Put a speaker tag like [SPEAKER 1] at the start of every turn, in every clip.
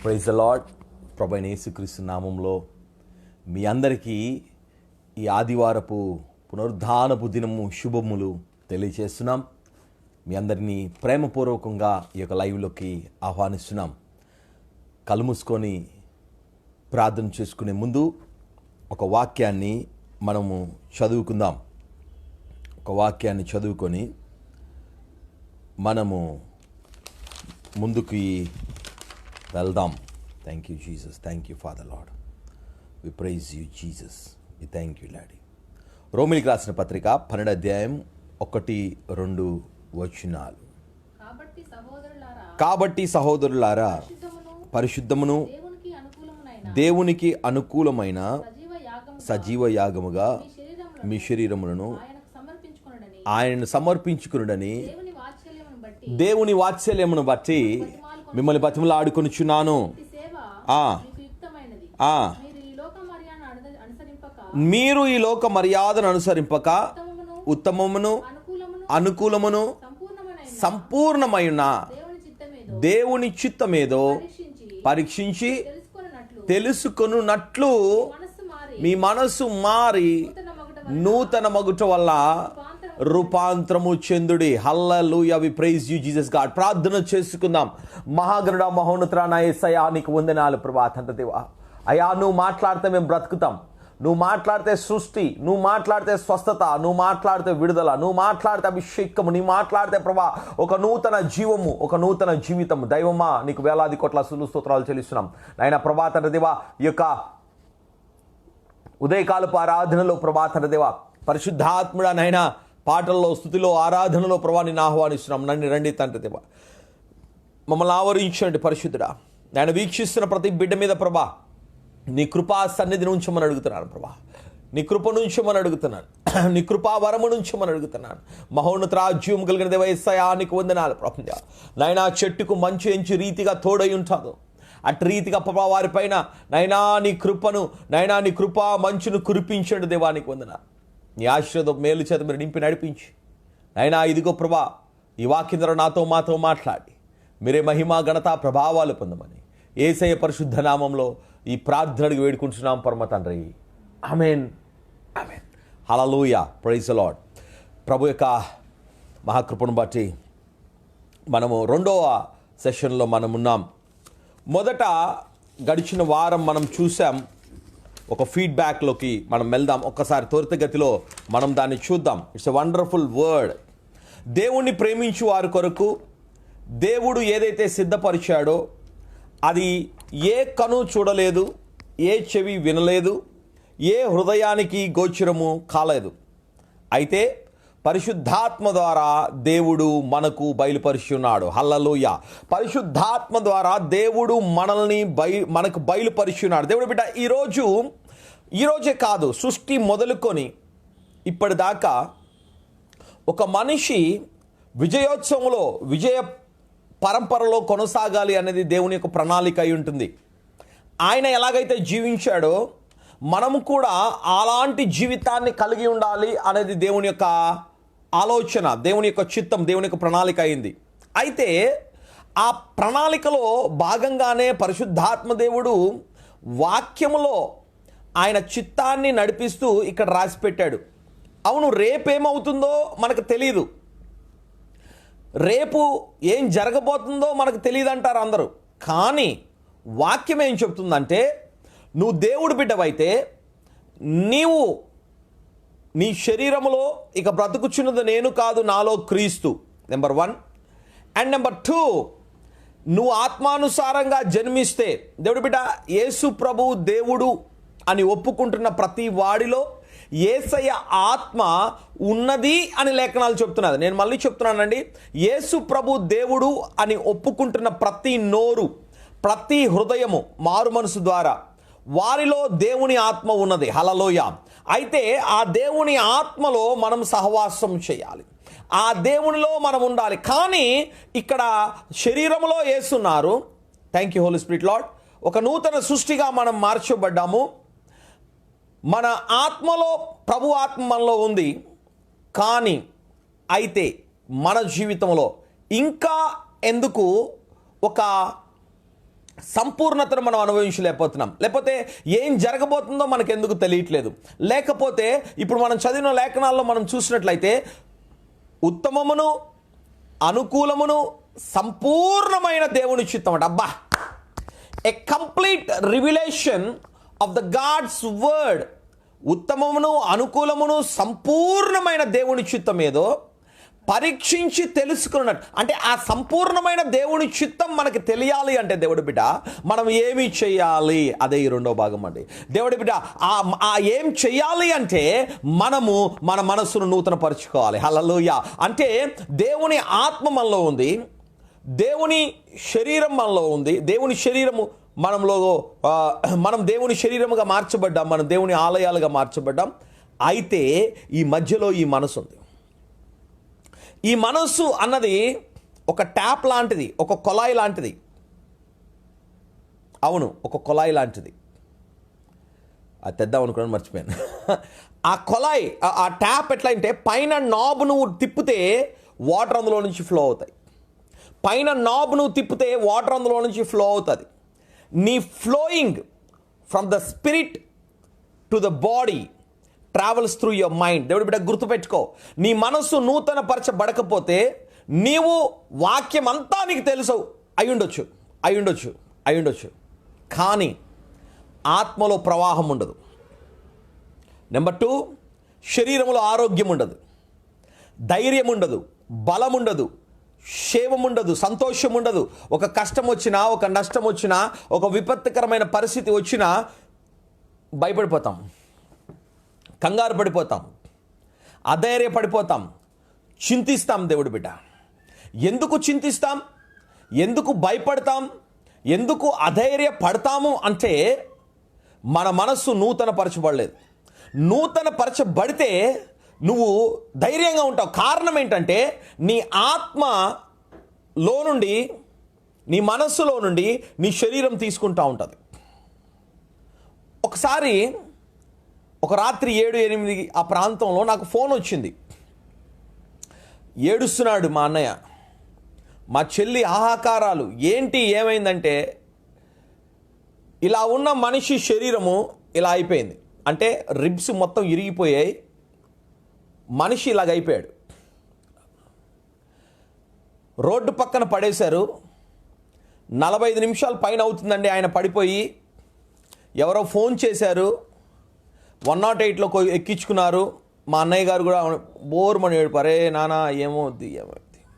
[SPEAKER 1] Praise the lord. ప్రభువైన యేసుక్రీస్తు నామంలో మీ అందరికీ ఈ ఆదివారపు పునరుద్ధానపు దినము శుభములు తెలియజేస్తున్నాం. మీ అందరినీ ప్రేమపూర్వకంగా ఈ యొక్క లైవ్లోకి ఆహ్వానిస్తున్నాం. కళ్ళు మూసుకొని ప్రార్థన చేసుకునే ముందు ఒక వాక్యాన్ని మనము చదువుకుందాం. ఒక వాక్యాన్ని చదువుకొని మనము ముందుకి వెళ్దాం. Thank you Jesus, thank you father lord, we praise you Jesus, we thank you daddy. రోమిలికి రాసిన పత్రిక 12వ అధ్యాయం 1-2 వచనాలు. కాబట్టి సహోదరులారా, పరిశుద్ధమును దేవునికి అనుకూలమైన సజీవ యాగముగా మీ శరీరములను ఆయనను సమర్పించుకునుడని దేవుని వాత్సల్యమును బట్టి మిమ్మల్ని బతిమలాడుకొనుచున్నాను. మీరు ఈ లోక మర్యాదను అనుసరింపక ఉత్తమమును అనుకూలమును సంపూర్ణమైన దేవుని చిత్తమేదో పరీక్షించి తెలుసుకొనున్నట్లు మీ మనసు మారి నూతన మగుట వల్ల రూపాంతరము చెందుడి. Hallelujah, we praise you Jesus God. ప్రార్థన చేసుకుందాం. మహాగణుడా, మహోన్నతుడా, నా యేసయ్యా నీకు వందనాలు ప్రభా. తండ్రి దేవా, అయ్యా నువ్వు మాట్లాడితే మేము బ్రతుకుతాం. నువ్వు మాట్లాడితే సృష్టి, నువ్వు మాట్లాడితే స్వస్థత, నువ్వు మాట్లాడితే విడుదల, నువ్వు మాట్లాడితే అభిషేకము, నువ్వు మాట్లాడితే ప్రభా ఒక నూతన జీవము, ఒక నూతన జీవితం. దైవమా నీకు వేలాది కోట్ల స్తోత్రాలు చెల్లిస్తున్నాం నాయన ప్రభా. తండ్రి దేవా, ఈ యొక్క ఉదయకాలపు ఆరాధనలో ప్రభా తండ్రి దేవా, పరిశుద్ధాత్ముడా నాయన పాటల్లో, స్తుతిలో, ఆరాధనలో ప్రభా నిన్ను ఆహ్వానిస్తున్నాం. నన్ను రండి తండ్రి దేవా, మమ్మల్ని ఆవరించండి పరిశుద్ధుడా. నేను వీక్షిస్తున్న ప్రతి బిడ్డ మీద ప్రభా నీ కృపా సన్నిధిని ఉంచమని అడుగుతున్నాను ప్రభా. నీ కృప నుంచమని అడుగుతున్నాను, నీ కృపా వరము నుంచమని అడుగుతున్నాను. మహోన్నత రాజ్యం కలిగిన దేవ యేసయ్యా నీకు వందనాలు ప్రభా. నాయనా చెట్టుకు మంచు ఎంచి రీతిగా తోడై ఉంటాదు, అటు రీతిగా ప్రభా వారిపైన నైనా నీ కృపను, నైనా నీ కృపా మంచును కురిపించండి దేవానికి వందనాలు. నీ ఆశీర్వాదం మేలు చేత మీరు నింపి నడిపించి నైనా ఇదిగో ప్రభా ఈ వాక్యం ద్వారా నాతో మాతో మాట్లాడి మీరే మహిమ ఘనత ప్రభావాలు పొందమని యేసయ్య పరిశుద్ధ నామంలో ఈ ప్రార్థనకు వేడుకుంటున్నాం పరమ తండ్రి. ఆమేన్, ఆమేన్. హల్లెలూయా, ప్రైజ్ ది లార్డ్. ప్రభు యొక్క మహాకృపను బట్టి మనము 2వ సెషన్లో మనం ఉన్నాం. మొదట గడిచిన వారం మనం చూసాం. ఒక ఫీడ్బ్యాక్లోకి మనం వెళ్దాం. ఒక్కసారి త్వరితగతిలో మనం దాన్ని చూద్దాం. It's a wonderful word. దేవుణ్ణి ప్రేమించు వారి కొరకు దేవుడు ఏదైతే సిద్ధపరిచాడో అది ఏ కను చూడలేదు, ఏ చెవి వినలేదు, ఏ హృదయానికి గోచరము కాలేదు. అయితే పరిశుద్ధాత్మ ద్వారా దేవుడు మనకు బయలుపరిచున్నాడు. హల్లెలూయా. పరిశుద్ధాత్మ ద్వారా దేవుడు మనకు బయలుపరిచున్నాడు. దేవుడు బిడ్డ, ఈరోజే కాదు, సృష్టి మొదలుకొని ఇప్పటిదాకా ఒక మనిషి విజయోత్సవంలో, విజయ పరంపరలో కొనసాగాలి అనేది దేవుని యొక్క ప్రణాళిక అయి ఉంటుంది. ఆయన ఎలాగైతే జీవించాడో మనము కూడా అలాంటి జీవితాన్ని కలిగి ఉండాలి అనేది దేవుని యొక్క ఆలోచన, దేవుని యొక్క చిత్తం, దేవుని యొక్క ప్రణాళిక అయింది. అయితే ఆ ప్రణాళికలో భాగంగానే పరిశుద్ధాత్మ దేవుడు వాక్యములో ఆయన చిత్తాన్ని నడిపిస్తూ ఇక్కడ రాసిపెట్టాడు. అవును, రేపేమవుతుందో మనకు తెలియదు, రేపు ఏం జరగబోతుందో మనకు తెలియదు అంటారు అందరూ. కానీ వాక్యం ఏం చెప్తుందంటే, నువ్వు దేవుడు బిడ్డవైతే నీవు నీ శరీరములో ఇక బ్రతుకుచున్నది నేను కాదు, నాలో క్రీస్తు. నెంబర్ 1. అండ్ నెంబర్ 2, నువ్వు ఆత్మానుసారంగా జన్మిస్తే, దేవుడు బిడ్డ, యేసు ప్రభువు దేవుడు అని ఒప్పుకుంటున్న ప్రతి వాడిలో యేసయ్య ఆత్మ ఉన్నది అని లేఖనాలు చెప్తున్నది. నేను మళ్ళీ చెప్తున్నానండి, యేసు ప్రభు దేవుడు అని ఒప్పుకుంటున్న ప్రతి నోరు, ప్రతి హృదయము మారు మనసు ద్వారా వారిలో దేవుని ఆత్మ ఉన్నది. హల్లెలూయా. అయితే ఆ దేవుని ఆత్మలో మనం సహవాసం చేయాలి, ఆ దేవునిలో మనం ఉండాలి. కానీ ఇక్కడ శరీరంలో యేసున్నారు. Thank you Holi spirit Lord. ఒక నూతన సృష్టిగా మనం మార్చబడ్డాము. మన ఆత్మలో ప్రభు ఆత్మ మనలో ఉంది. కానీ అయితే మన జీవితంలో ఇంకా ఎందుకు ఒక సంపూర్ణతను మనం అనుభవించలేకపోతున్నాం. లేకపోతే ఏం జరగబోతుందో మనకు ఎందుకు తెలియట్లేదు. లేకపోతే ఇప్పుడు మనం చదివిన లేఖనాల్లో మనం చూసినట్లయితే ఉత్తమమును అనుకూలమును సంపూర్ణమైన దేవుని చిత్తం అంట. అబ్బా, a complete revelation of the God's word. ఉత్తమమును అనుకూలమును సంపూర్ణమైన దేవుని చిత్తం ఏదో పరీక్షించి తెలుసుకున్నట్టు. అంటే ఆ సంపూర్ణమైన దేవుని చిత్తం మనకి తెలియాలి అంటే దేవుడి బిడ్డ మనం ఏమి చేయాలి? అదే ఈ రెండో భాగం అండి. దేవుడి బిడ్డ ఆ ఏం చేయాలి అంటే మనము మన మనస్సును నూతనపరచుకోవాలి. హల్లెలూయా. అంటే దేవుని ఆత్మ మనలో ఉంది, దేవుని శరీరం మనలో ఉంది. దేవుని శరీరము మనం దేవుని శరీరముగా మార్చబడ్డాం, మనం దేవుని ఆలయాలుగా మార్చబడ్డాం. అయితే ఈ మధ్యలో ఈ మనసు ఉంది. ఈ మనస్సు అన్నది ఒక ట్యాప్ లాంటిది, ఒక కొలాయి లాంటిది. అవును, ఒక కొలాయి లాంటిది. అది తెద్దాం అనుకోవడం మర్చిపోయాను. ఆ కొలాయి, ఆ ట్యాప్ ఎట్లా అంటే పైన నాబ్ నువ్వు తిప్పితే వాటర్ అందులో నుంచి ఫ్లో అవుతాయి. పైన నాబ్ నువ్వు తిప్పితే వాటర్ అందులో నుంచి ఫ్లో అవుతుంది. నీ flowing from the spirit to the body travels through your mind. దేవుడి బిడ్డ గుర్తుపెట్టుకో, నీ మనస్సు నూతనపరచబడకపోతే నీవు వాక్యం అంతా నీకు తెలుసు అయ్యుండొచ్చు, కానీ ఆత్మలో ప్రవాహం ఉండదు. నెంబర్ 2, శరీరంలో ఆరోగ్యం ఉండదు, ధైర్యం ఉండదు, బలం ఉండదు, క్షేమం ఉండదు, సంతోషం ఉండదు. ఒక కష్టం వచ్చినా, ఒక నష్టం వచ్చినా, ఒక విపత్తుకరమైన పరిస్థితి వచ్చినా భయపడిపోతాం, కంగారు పడిపోతాం, అధైర్యపడిపోతాం, చింతిస్తాం. దేవుడి బిడ్డ ఎందుకు చింతిస్తాం, ఎందుకు భయపడతాం, ఎందుకు అధైర్యపడతాము అంటే మన మనస్సు నూతనపరచబడలేదు. నూతనపరచబడితే నువ్వు ధైర్యంగా ఉంటావు. కారణం ఏంటంటే నీ ఆత్మలో నుండి, నీ మనస్సులో నుండి నీ శరీరం తీసుకుంటూ ఉంటుంది. ఒకసారి ఒక రాత్రి 7-8 ఆ ప్రాంతంలో నాకు ఫోన్ వచ్చింది. ఏడుస్తున్నాడు మా అన్నయ్య, మా చెల్లి ఆహాకారాలు. ఏంటి ఏమైందంటే ఇలా ఉన్న మనిషి శరీరము ఇలా అయిపోయింది. అంటే రిబ్స్ మొత్తం ఇరిగిపోయాయి, మనిషి ఇలాగ అయిపోయాడు. రోడ్డు పక్కన పడేశారు. 45 నిమిషాల పైన అవుతుందండి ఆయన పడిపోయి. ఎవరో ఫోన్ చేశారు, 108లో ఎక్కించుకున్నారు. మా అన్నయ్య గారు కూడా బోర్మని ఏడుపారే, నాన్న ఏమవుద్ది.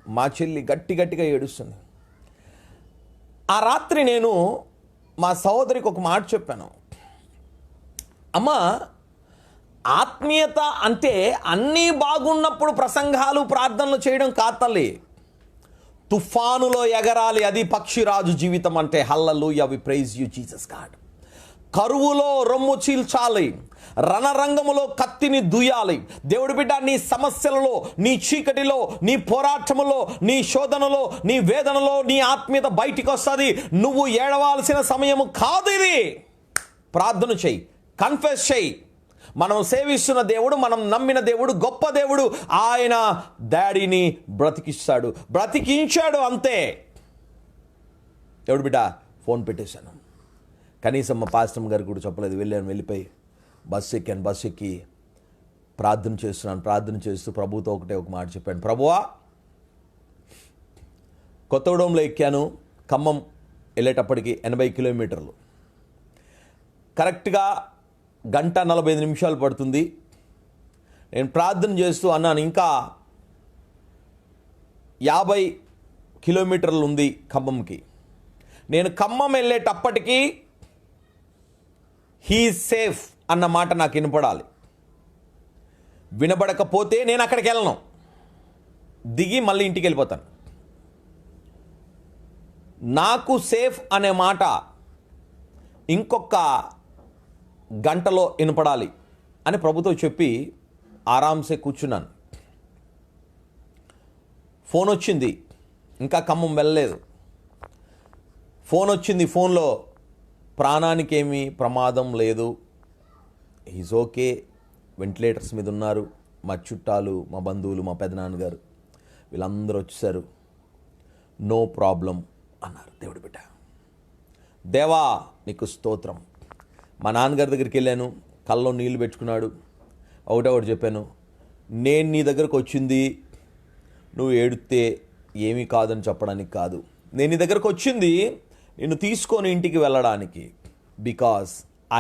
[SPEAKER 1] మా చెల్లి గట్టిగా ఏడుస్తుంది. ఆ రాత్రి నేను మా సహోదరికి ఒక మాట చెప్పాను, అమ్మా ఆత్మీయత అంటే అన్నీ బాగున్నప్పుడు ప్రసంగాలు ప్రార్థనలు చేయడం కాదు తల్లి. తుఫానులో ఎగరాలి, అది పక్షిరాజు జీవితం అంటే. Hallelujah, we praise you Jesus God. కరువులో రొమ్ము చీల్చాలి, రణరంగములో కత్తిని దుయ్యాలి. దేవుడి బిడ్డ నీ సమస్యలలో, నీ చీకటిలో, నీ పోరాటములో, నీ శోధనలో, నీ వేదనలో నీ ఆత్మీయత బయటికి వస్తుంది. నువ్వు ఏడవాల్సిన సమయము కాదు ఇది. ప్రార్థన చెయ్యి, కన్ఫెస్ చెయ్యి. మనం సేవిస్తున్న దేవుడు, మనం నమ్మిన దేవుడు గొప్ప దేవుడు. ఆయన డాడీని బ్రతికిస్తాడు, బ్రతికించాడు, అంతే. దేవుడి బిడ్డ ఫోన్ పెట్టేశాను. కనీసం మా పాస్టర్ గారికి కూడా చెప్పలేదు. వెళ్ళిపోయి బస్సు ఎక్కి ప్రార్థన చేస్తున్నాను. ప్రార్థన చేస్తూ ప్రభుతో ఒక మాట చెప్పాను, ప్రభువా కొత్తగూడెంలో ఎక్కాను, ఖమ్మం వెళ్ళేటప్పటికి 80 కిలోమీటర్లు, కరెక్ట్గా 1:45 పడుతుంది. నేను ప్రార్థన చేస్తూ అన్నాను, ఇంకా 50 కిలోమీటర్లు ఉంది ఖమ్మంకి. నేను ఖమ్మం వెళ్ళేటప్పటికీ హీ సేఫ్ అన్న మాట నాకు వినపడాలి. వినబడకపోతే నేను అక్కడికి వెళ్ళను, దిగి మళ్ళీ ఇంటికి వెళ్ళిపోతాను. నాకు సేఫ్ అనే మాట ఇంకొక గంటలో వినపడాలి అని ప్రభుతో చెప్పి ఆరాంసే కూర్చున్నాను. ఫోన్ వచ్చింది, ఇంకా ఖమ్మం వెళ్ళలేదు. ఫోన్ వచ్చింది, ఫోన్లో ప్రాణానికి ఏమీ ప్రమాదం లేదు, ఈజ్ ఓకే, వెంటిలేటర్స్ మీద ఉన్నారు. మా చుట్టాలు, మా బంధువులు, మా పెదనాన్నగారు వీళ్ళందరూ వచ్చేసారు, నో ప్రాబ్లం అన్నారు. దేవుడి బిడ్డ దేవా నీకు స్తోత్రం. మా నాన్నగారి దగ్గరికి వెళ్ళాను, కళ్ళలో నీళ్లు పెట్టుకున్నాడు. ఒకటి చెప్పాను, నేను నీ దగ్గరకు వచ్చింది నువ్వు ఏడితే ఏమీ కాదని చెప్పడానికి కాదు, నేను నీ దగ్గరకు వచ్చింది నిన్ను తీసుకొని ఇంటికి వెళ్ళడానికి. Because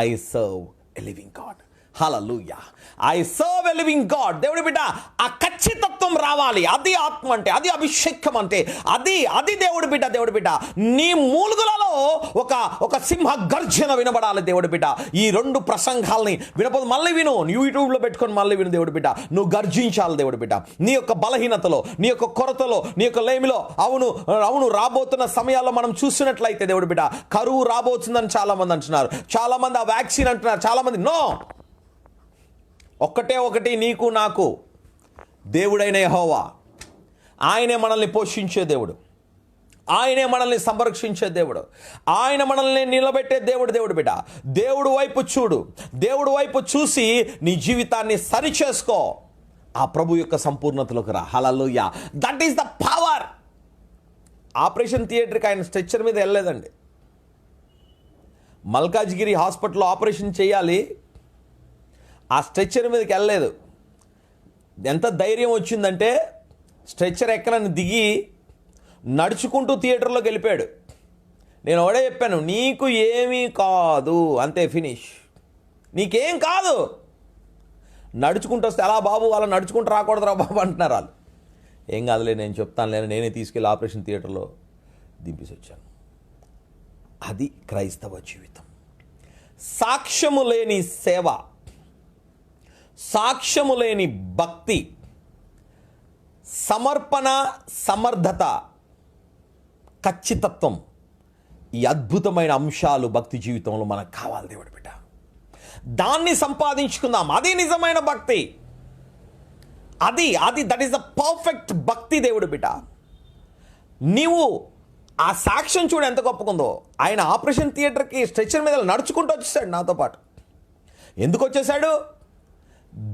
[SPEAKER 1] I serve a living God. Hallelujah. I serve a living God. దేవుడి బిడ్డ, ఆ ఖచ్చితత్వం రావాలి. అది ఆత్మ అంటే, అది అభిషేకం అంటే, అది దేవుడి బిడ్డ. నీ మూలుగులలో ఒక సింహ గర్జన వినబడాలి దేవుడి బిడ్డ. ఈ 2 ప్రసంగాల్ని వినపోదు మళ్ళీ విను, యూట్యూబ్లో పెట్టుకొని మళ్ళీ విను దేవుడి బిడ్డ. నువ్వు గర్జించాలి దేవుడి బిడ్డ. నీ యొక్క బలహీనతలో, నీ యొక్క కొరతలో, నీ యొక్క లేమిలో. అవును రాబోతున్న సమయాల్లో మనం చూసినట్లయితే దేవుడి బిడ్డ, కరువు రాబోతుందని చాలామంది అంటున్నారు. చాలామంది ఆ వ్యాక్సిన్ అంటున్నారు. చాలామంది నో. ఒకటి నీకు నాకు దేవుడైన యెహోవా. ఆయనే మనల్ని పోషించే దేవుడు, ఆయనే మనల్ని సంరక్షించే దేవుడు, ఆయన మనల్ని నిలబెట్టే దేవుడు బిడ్డ. దేవుడు వైపు చూడు, దేవుడు వైపు చూసి నీ జీవితాన్ని సరిచేసుకో. ఆ ప్రభు యొక్క సంపూర్ణతలోకి రా. Hallelujah. That is the power. Operation థియేటర్కి ఆయన స్ట్రెచ్చర్ మీద వెళ్ళలేదండి. మల్కాజ్గిరి హాస్పిటల్లో ఆపరేషన్ చేయాలి, ఆ స్ట్రెచ్చర్ మీదకి వెళ్ళలేదు. ఎంత ధైర్యం వచ్చిందంటే స్ట్రెచ్చర్ ఎక్కనని దిగి నడుచుకుంటూ థియేటర్లోకి వెళ్ళిపోయాడు. నేను ఒకడే చెప్పాను, నీకు ఏమీ కాదు, అంతే, ఫినిష్. నీకేం కాదు. నడుచుకుంటూ వస్తే ఎలా బాబు, వాళ్ళ నడుచుకుంటూ రాకూడదురా బాబు అంటున్నారు వాళ్ళు. ఏం కాదులే, నేను చెప్తానులే, నేనే తీసుకెళ్ళి ఆపరేషన్ థియేటర్లో దింపేసి వచ్చాను. అది క్రైస్తవ జీవితం. సాక్ష్యము లేని సేవ, సాక్ష్యము లేని భక్తి, సమర్పణ, సమర్థత, ఖచ్చితత్వం, ఈ అద్భుతమైన అంశాలు భక్తి జీవితంలో మనకు కావాలి దేవుడి బిడ్డ. దాన్ని సంపాదించుకుందాం. అది నిజమైన భక్తి. అది దట్ ఈస్ ద పర్ఫెక్ట్ భక్తి దేవుడి బిడ్డ. నీవు ఆ సాక్ష్యం చూడు ఎంత గొప్పకుందో. ఆయన ఆపరేషన్ థియేటర్కి స్ట్రెచ్చర్ మీద నడుచుకుంటూ వచ్చేసాడు నాతో పాటు. ఎందుకు వచ్చేసాడు?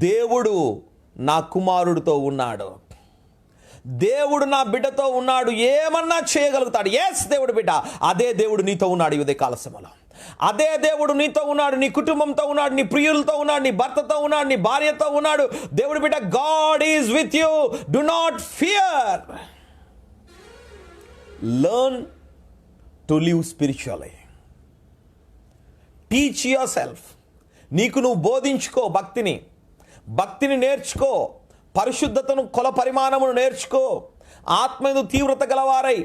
[SPEAKER 1] దేవుడు నా కుమారుడితో ఉన్నాడు, దేవుడు నా బిడ్డతో ఉన్నాడు, ఏమన్నా చేయగలుగుతాడు. ఎస్ దేవుడు బిడ్డ, అదే దేవుడు నీతో ఉన్నాడు ఈ ఉదయకాల సమయంలో. అదే దేవుడు నీతో ఉన్నాడు, నీ కుటుంబంతో ఉన్నాడు, నీ ప్రియులతో ఉన్నాడు, నీ భర్తతో ఉన్నాడు, నీ భార్యతో ఉన్నాడు. దేవుడు బిడ్డ, God is with you. Do not fear. Learn to live spiritually. Teach your self. నీకు నువ్వు బోధించుకో భక్తిని నేర్చుకో. పరిశుద్ధతను, కొల పరిమాణమును నేర్చుకో. ఆత్మను తీవ్రత గలవారై,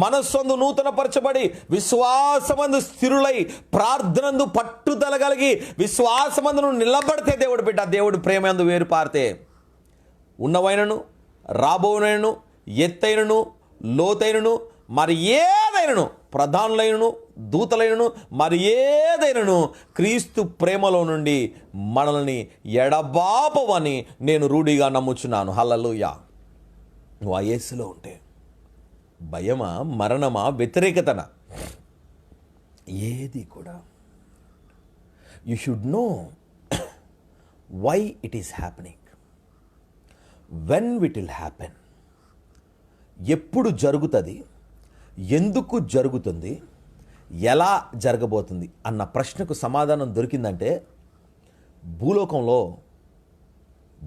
[SPEAKER 1] మనస్సందు నూతనపరచబడి, విశ్వాసమందు స్థిరులై, ప్రార్థనందు పట్టుదల కలిగి, విశ్వాసమందును నిలబడితే దేవుడు బిడ్డ, దేవుడు ప్రేమందు వేరుపారితే ఉన్నవైనను, రాబోనైనను, ఎత్తైనను, లోతైనను, మరి ఏదైనను, ప్రధానులైనను, దూతలైనను, మరి ఏదైనను క్రీస్తు ప్రేమలో నుండి మనల్ని ఎడబాపవని నేను రూఢిగా నమ్ముచున్నాను. హల్లెలూయా. నువ్వు ఆ యేసులో ఉంటే భయమా, మరణమా, వ్యతిరేకతన, ఏది కూడా. You should know why it is happening, when it will happen. ఎప్పుడు జరుగుతుంది, ఎందుకు జరుగుతుంది, ఎలా జరగబోతుంది అన్న ప్రశ్నకు సమాధానం దొరికిందంటే భూలోకంలో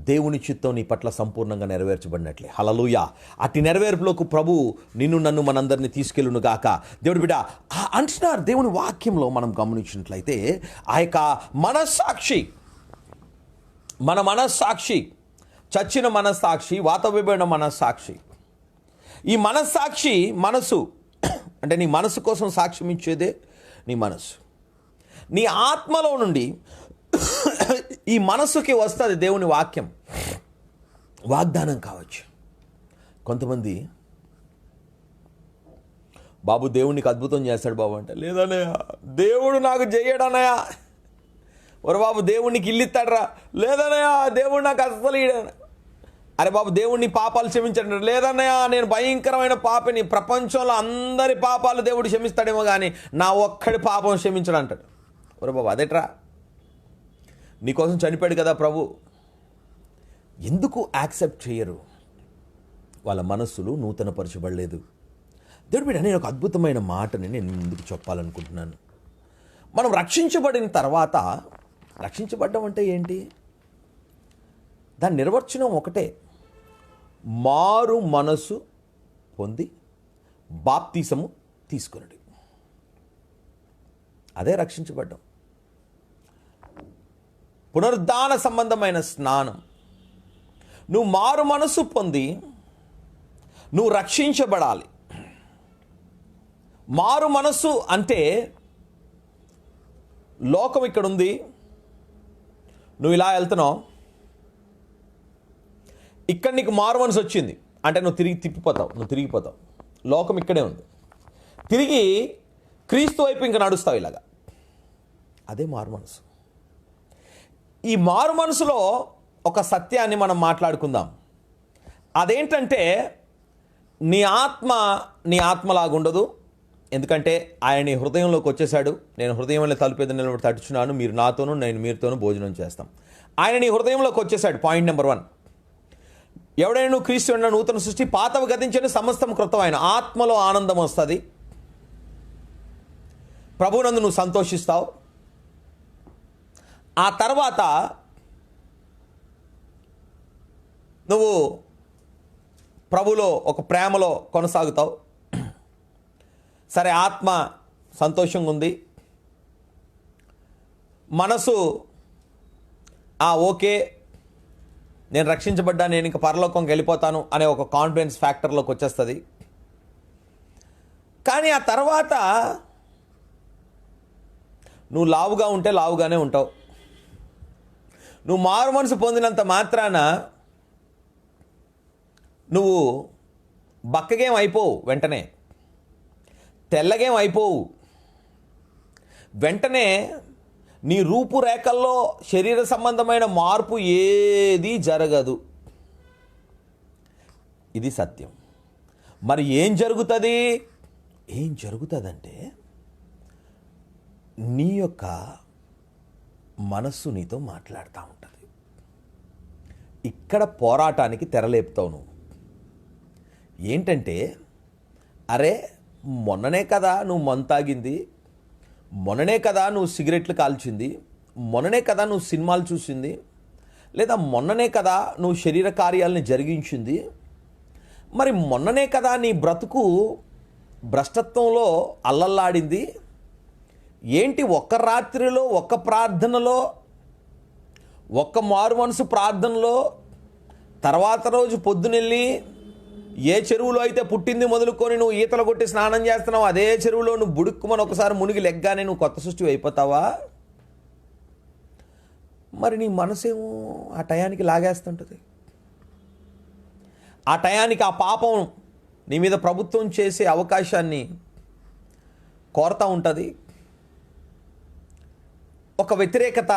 [SPEAKER 1] దేవుని చిత్తం నీ పట్ల సంపూర్ణంగా నెరవేర్చబడినట్లే. హల్లెలూయా. అట్టి నెరవేర్పులోకి ప్రభు నిన్ను నన్ను మనందరినీ తీసుకెళ్ళును గాక. దేవుడి బిడ్డ అంటున్నారు. దేవుని వాక్యంలో మనం గమనించినట్లయితే ఆ యొక్క మన మనస్సాక్షి, చచ్చిన మనస్సాక్షి, వాతవ్యబడిన మనస్సాక్షి, ఈ మనస్సాక్షి, మనసు అంటే నీ మనసు కోసం సాక్ష్యం ఇచ్చేదే నీ మనసు. నీ ఆత్మలో నుండి ఈ మనసుకి వస్తుంది దేవుని వాక్యం, వాగ్దానం కావచ్చు. కొంతమంది బాబు దేవునికి అద్భుతం చేస్తాడు బాబు అంటే, లేదన్నయ్య దేవుడు నాకు చెయ్యడన్నయ్య. ఒరే బాబు దేవుడికి ఇల్లు ఇస్తాడరా, లేదన్నయ్య దేవుడు నాకు అస్సలు ఇయ్యడ. అరే బాబు దేవుడిని పాపాలు క్షమించండి, లేదన్నయ్య నేను భయంకరమైన పాపిని, ప్రపంచంలో అందరి పాపాలు దేవుడు క్షమిస్తాడేమో కానీ నా ఒక్కడి పాపం క్షమించడు అంటాడు. ఒరే బాబు అదేట్రా, నీకోసం చనిపోయాడు కదా ప్రభు. ఎందుకు యాక్సెప్ట్ చేయరు? వాళ్ళ మనస్సులు నూతనపరచబడలేదు. దేవుడి బిడ్డ, నేను ఒక అద్భుతమైన మాటని నేను ముందుకు చెప్పాలనుకుంటున్నాను. మనం రక్షించబడిన తర్వాత, రక్షించబడ్డం అంటే ఏంటి? దాని నిర్వచనం ఒకటే, మారు మనసు పొంది బాప్తిసము తీసుకునడి. అదే రక్షించబడ్డం. పునరుద్ధాన సంబంధమైన స్నానం. నువ్వు మారు మనసు పొంది నువ్వు రక్షించబడాలి. మారు మనసు అంటే లోకం ఇక్కడ ఉంది, నువ్వు ఇలా వెళ్తున్నావు, ఇక్కడ నీకు మారు మనసు వచ్చింది అంటే నువ్వు తిరిగిపోతావు. లోకం ఇక్కడే ఉంది. తిరిగి క్రీస్తు వైపు ఇంకా నడుస్తావు ఇలాగా. అదే మారు మనసు. ఈ మారు మనసులో ఒక సత్యాన్ని మనం మాట్లాడుకుందాం. అదేంటంటే నీ ఆత్మలాగా ఉండదు. ఎందుకంటే ఆయన నీ హృదయంలోకి వచ్చేసాడు. నేను హృదయంలో తలుపేది నిలబడి తట్టుచున్నాను, మీరు నాతోనూ నేను మీరుతోనూ భోజనం చేస్తాం. ఆయన నీ హృదయంలోకి వచ్చేసాడు. Point number 1. ఎవడైనా నువ్వు క్రీస్తు ఉన్న నూతన సృష్టి, పాతవి గతించని సమస్తం కృతమైన. ఆత్మలో ఆనందం వస్తుంది. ప్రభువునందు నువ్వు సంతోషిస్తావు. ఆ తర్వాత నువ్వు ప్రభులో ఒక ప్రేమలో కొనసాగుతావు. సరే, ఆత్మ సంతోషంగా ఉంది, మనసు ఓకే నేను రక్షించబడ్డా, నేను ఇంకా పరలోకంకి వెళ్ళిపోతాను అనే ఒక కాన్ఫిడెన్స్ ఫ్యాక్టర్లోకి వచ్చేస్తుంది. కానీ ఆ తర్వాత నువ్వు లావుగా ఉంటే లావుగానే ఉంటావు. నువ్వు మారు మనసు పొందినంత మాత్రాన నువ్వు బక్కగేం అయిపోవు, వెంటనే తెల్లగేం అయిపోవు. వెంటనే నీ రూపురేఖల్లో శరీర సంబంధమైన మార్పు ఏది జరగదు. ఇది సత్యం. మరి ఏం జరుగుతుందంటే నీ యొక్క మనస్సు నీతో మాట్లాడుతూ ఉంటుంది. ఇక్కడ పోరాటానికి తెరలేపుతావు నువ్వు. ఏంటంటే, అరే మొన్ననే కదా నువ్వు మందు తాగింది, మొన్ననే కదా నువ్వు సిగరెట్లు కాల్చింది, మొన్ననే కదా నువ్వు సినిమాలు చూసింది, లేదా మొన్ననే కదా నువ్వు శరీర కార్యాలని జరిగించింది, మరి మొన్ననే కదా నీ బ్రతుకు భ్రష్టత్వంలో అల్లల్లాడింది. ఏంటి ఒక్క రాత్రిలో, ఒక్క ప్రార్థనలో, ఒక్క మారు మనసు ప్రార్థనలో, తర్వాత రోజు పొద్దునెళ్ళి ఏ చెరువులో అయితే పుట్టింది మొదలుకొని నువ్వు ఈతలు కొట్టి స్నానం చేస్తున్నావు, అదే చెరువులో నువ్వు బుడుక్కుమని ఒకసారి మునిగి లెగ్గానే నువ్వు కొత్త సృష్టి అయిపోతావా? మరి నీ మనసేమో ఆ టయానికి లాగేస్తుంటుంది. ఆ టయానికి ఆ పాపం నీ మీద ప్రభుత్వం చేసే అవకాశాన్ని కోరుతూ ఉంటుంది. ఒక వ్యతిరేకత,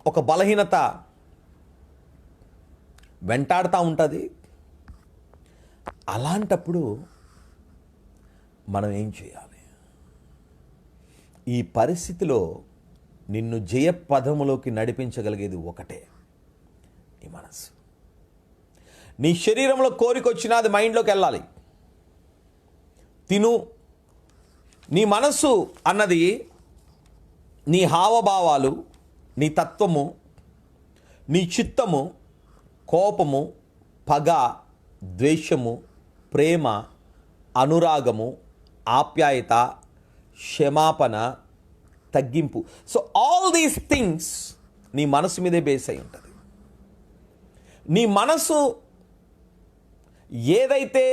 [SPEAKER 1] ఒక బలహీనత వెంటాడుతూ ఉంటుంది. అలాంటప్పుడు మనం ఏం చేయాలి? ఈ పరిస్థితిలో నిన్ను జయపథములోకి నడిపించగలిగేది ఒకటే, నీ మనసు. నీ శరీరంలో కోరికొచ్చినా అది మైండ్లోకి వెళ్ళాలి. తిను. నీ మనస్సు అన్నది నీ హావభావాలు, నీ తత్వము, నీ చిత్తము, కోపము, పగ, ద్వేషము, ప్రేమ, అనురాగము, ఆప్యాయత, క్షమాపణ, తగ్గింపు. సో ఆల్ దీస్ థింగ్స్ నీ మనసు మీదే బేస్ అయి ఉంటుంది. నీ మనసు ఏదైతే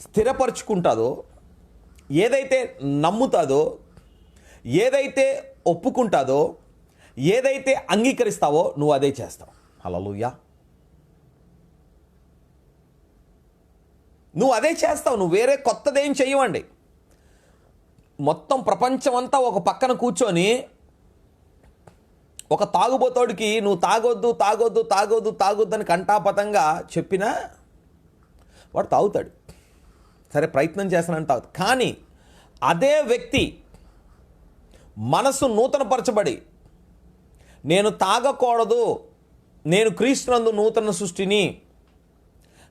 [SPEAKER 1] స్థిరపరుచుకుంటుందో, ఏదైతే నమ్ముతుందో, ఏదైతే ఒప్పుకుంటుందో, ఏదైతే అంగీకరిస్తావో నువ్వు అదే చేస్తావు. హల్లెలూయా. నువ్వు అదే చేస్తావు. నువ్వు వేరే కొత్తదేం చెయ్యవండి. మొత్తం ప్రపంచం అంతా ఒక పక్కన కూర్చొని ఒక తాగుబోతోడికి నువ్వు తాగొద్దు తాగొద్దు తాగొద్దు తాగొద్దు అని కంటాపతంగా చెప్పినా వాడు తాగుతాడు. సరే, ప్రయత్నం చేస్తానని తాగుతాడు. కానీ అదే వ్యక్తి మనసు నూతనపరచబడి, నేను తాగకూడదు, నేను క్రీస్తునందు నూతన సృష్టిని,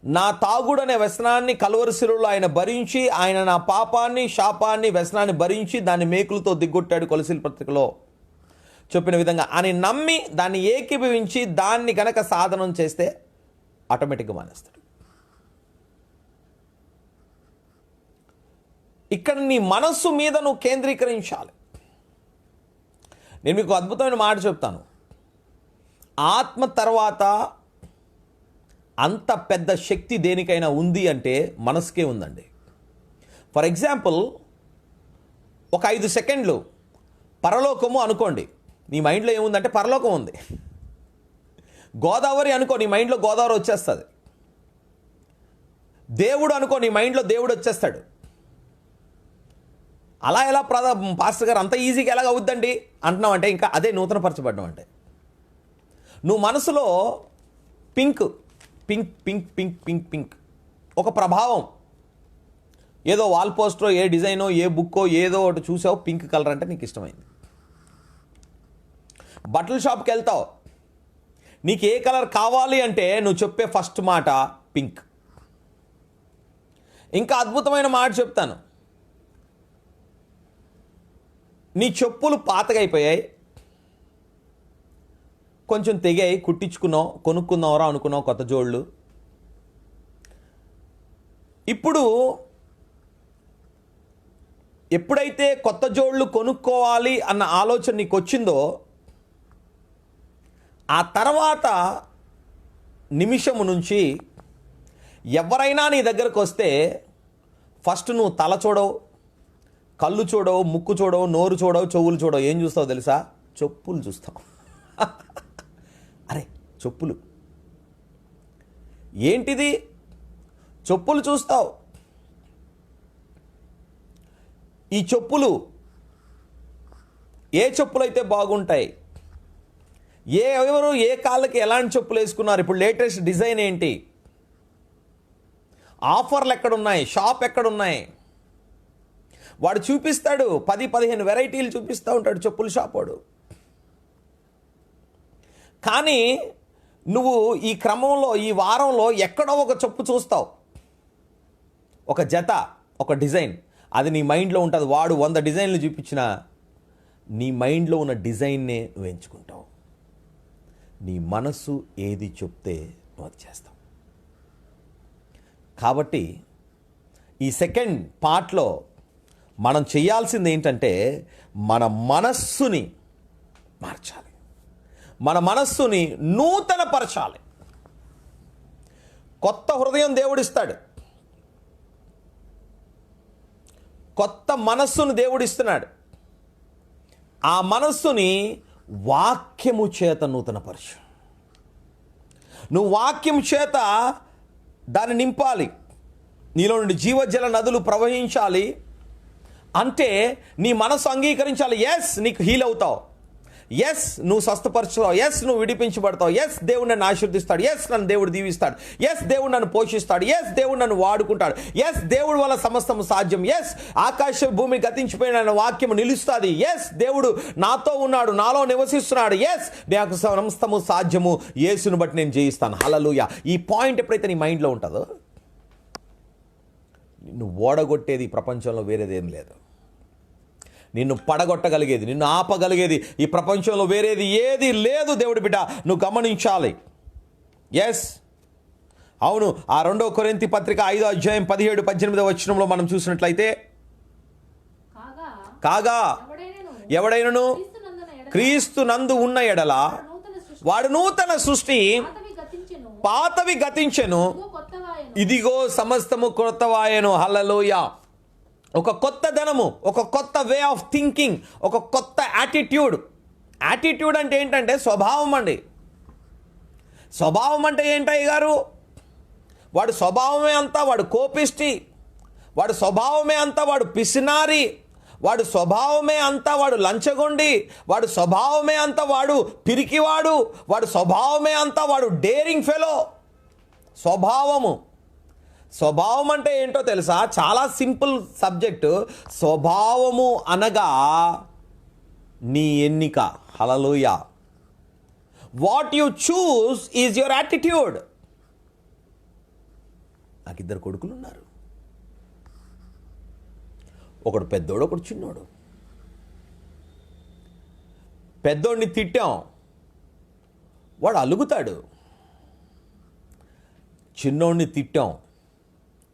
[SPEAKER 1] నా తాగుడనే వ్యసనాన్ని కలువరి శిలువలో ఆయన భరించి, ఆయన నా పాపాన్ని, శాపాన్ని, వ్యసనాన్ని భరించి దాన్ని మేకులతో దిగ్గొట్టాడు కొలసీల పత్రికలో చెప్పిన విధంగా అని నమ్మి దాన్ని ఏకీభవించి దాన్ని గనక సాధనం చేస్తే ఆటోమేటిక్గా మానేస్తాడు. ఇక్కడ నీ మనస్సు మీద నువ్వు కేంద్రీకరించాలి. నేను మీకు అద్భుతమైన మాట చెప్తాను. ఆత్మ తర్వాత అంత పెద్ద శక్తి దేనికైనా ఉంది అంటే మనసుకే ఉందండి. ఫర్ ఎగ్జాంపుల్, ఒక 5 సెకండ్లు పరలోకము అనుకోండి, నీ మైండ్లో ఏముందంటే పరలోకం ఉంది. గోదావరి అనుకో, నీ మైండ్లో గోదావరి వచ్చేస్తుంది. దేవుడు అనుకో, నీ మైండ్లో దేవుడు వచ్చేస్తాడు. అలా ఎలా పాస్టర్ గారు అంత ఈజీగా ఎలాగ అవుద్దండి అంటున్నావు అంటే ఇంకా అదే నూతనపరచబడ్డం అంటే. నువ్వు మనసులో pink pink pink pink pink pink ఒక ప్రభావం, ఏదో వాల్ పోస్టరో, ఏ డిజైనో, ఏ బుక్కో ఏదో ఒకటి చూసావు, పింక్ కలర్ అంటే నీకు ఇష్టమైంది. బట్టల షాప్కి వెళ్తావు, నీకు ఏ కలర్ కావాలి అంటే నువ్వు చెప్పే ఫస్ట్ మాట పింక్. ఇంకా అద్భుతమైన మాట చెప్తాను. నీ చెప్పులు పాతగా అయిపోయాయి, కొంచెం తెగాయి, కుట్టించుకున్నావు, కొనుక్కుందాంరా అనుకున్నావు కొత్త జోళ్ళు. ఇప్పుడు ఎప్పుడైతే కొత్త జోళ్ళు కొనుక్కోవాలి అన్న ఆలోచన నీకు వచ్చిందో, ఆ తర్వాత నిమిషము నుంచి ఎవరైనా నీ దగ్గరకు వస్తే ఫస్ట్ నువ్వు తల చూడవు, కళ్ళు చూడవు, ముక్కు చూడవు, నోరు చూడవు, చెవులు చూడవు. ఏం చూస్తావు తెలుసా? చెప్పులు చూస్తావు. అరే చెప్పులు ఏంటిది? చెప్పులు చూస్తావు. ఈ చెప్పులు ఏ చెప్పులు అయితే బాగుంటాయి, ఎవరు ఏ కాళ్ళకి ఎలాంటి చెప్పులు వేసుకున్నారు, ఇప్పుడు లేటెస్ట్ డిజైన్ ఏంటి, ఆఫర్లు ఎక్కడున్నాయి, షాప్ ఎక్కడున్నాయి, వాడు చూపిస్తాడు. 10-15 వెరైటీలు చూపిస్తూ ఉంటాడు చెప్పుల షాప్ వాడు. కానీ నువ్వు ఈ క్రమంలో, ఈ వారంలో ఎక్కడో ఒక చెప్పు చూస్తావు, ఒక జత, ఒక డిజైన్, అది నీ మైండ్లో ఉంటుంది. వాడు 100 డిజైన్లు చూపించినా నీ మైండ్లో ఉన్న డిజైన్నే నువ్వు ఎంచుకుంటావు. నీ మనస్సు ఏది చెప్తే నువ్వు అది చేస్తావు. కాబట్టి ఈ సెకండ్ పార్ట్లో మనం చేయాల్సింది ఏంటంటే మన మనస్సుని మార్చాలి, మన మనస్సుని నూతనపరచాలి. కొత్త హృదయం దేవుడిస్తాడు, కొత్త మనస్సును దేవుడిస్తున్నాడు. ఆ మనస్సుని వాక్యము చేత నూతనపరచు. నువ్వు వాక్యం చేత దాన్ని నింపాలి. నీలో నుండి జీవజల నదులు ప్రవహించాలి. అంటే నీ మనసు అంగీకరించాలి. ఎస్, నీకు హీల్ అవుతావు. ఎస్, నువ్వు స్వస్థపరచుతావు. ఎస్, నువ్వు విడిపించబడతావు. ఎస్, దేవుడు నన్ను ఆశీర్దిస్తాడు. ఎస్, నన్ను దేవుడు దీవిస్తాడు. ఎస్, దేవుడు నన్ను పోషిస్తాడు. ఎస్, దేవుడు నన్ను వాడుకుంటాడు. ఎస్, దేవుడు వల్ల సమస్తము సాధ్యం. ఎస్, ఆకాశ భూమి గతించిపోయిన వాక్యము నిలుస్తుంది. ఎస్, దేవుడు నాతో ఉన్నాడు, నాలో నివసిస్తున్నాడు. ఎస్, నాకు సమస్తము సాధ్యము, యేసును బట్టి నేను జయిస్తాను. హల్లెలూయా. ఈ పాయింట్ ఎప్పుడైతే నీ మైండ్లో ఉంటుందో, నిన్ను ఓడగొట్టేది ప్రపంచంలో వేరేదేం లేదు. నిన్ను పడగొట్టగలిగేది, నిన్ను ఆపగలిగేది ఈ ప్రపంచంలో వేరేది ఏది లేదు. దేవుడి బిడ్డ, నువ్వు గమనించాలి. ఎస్, అవును. ఆ 2 కొరింథీ పత్రిక 5వ అధ్యాయం 17-18 వచనంలో మనం చూసినట్లయితే, కాగా ఎవడైనను క్రీస్తు నందు ఉన్న ఎడల వాడు నూతన సృష్టి, పాతవి గతించెను, ఇదిగో సమస్తము కొత్తవాయెను. హల్లెలూయా. ఒక కొత్త ధనము, ఒక కొత్త వే ఆఫ్ థింకింగ్, ఒక కొత్త యాటిట్యూడ్. యాటిట్యూడ్ అంటే ఏంటంటే స్వభావం అండి. స్వభావం అంటే ఏంటయ్య గారు? వాడు స్వభావమే అంతా వాడు కోపిష్టి, వాడు స్వభావమే అంతా వాడు పిసినారి, వాడు స్వభావమే అంతా వాడు లంచగొండి, వాడు స్వభావమే అంతా వాడు పిరికివాడు, వాడు స్వభావమే అంతా వాడు డేరింగ్ ఫెలో. స్వభావం అంటే ఏంటో తెలుసా? చాలా సింపుల్ సబ్జెక్టు. స్వభావము అనగా నీ ఎన్నిక. Hallelujah. What you choose is your attitude. నాకు 2 కొడుకులు ఉన్నారు. ఒకడు పెద్దోడు, ఒకడు చిన్నోడు. పెద్దోడిని తిట్టాం, వాడు అలుగుతాడు. చిన్నోడిని తిట్టాం,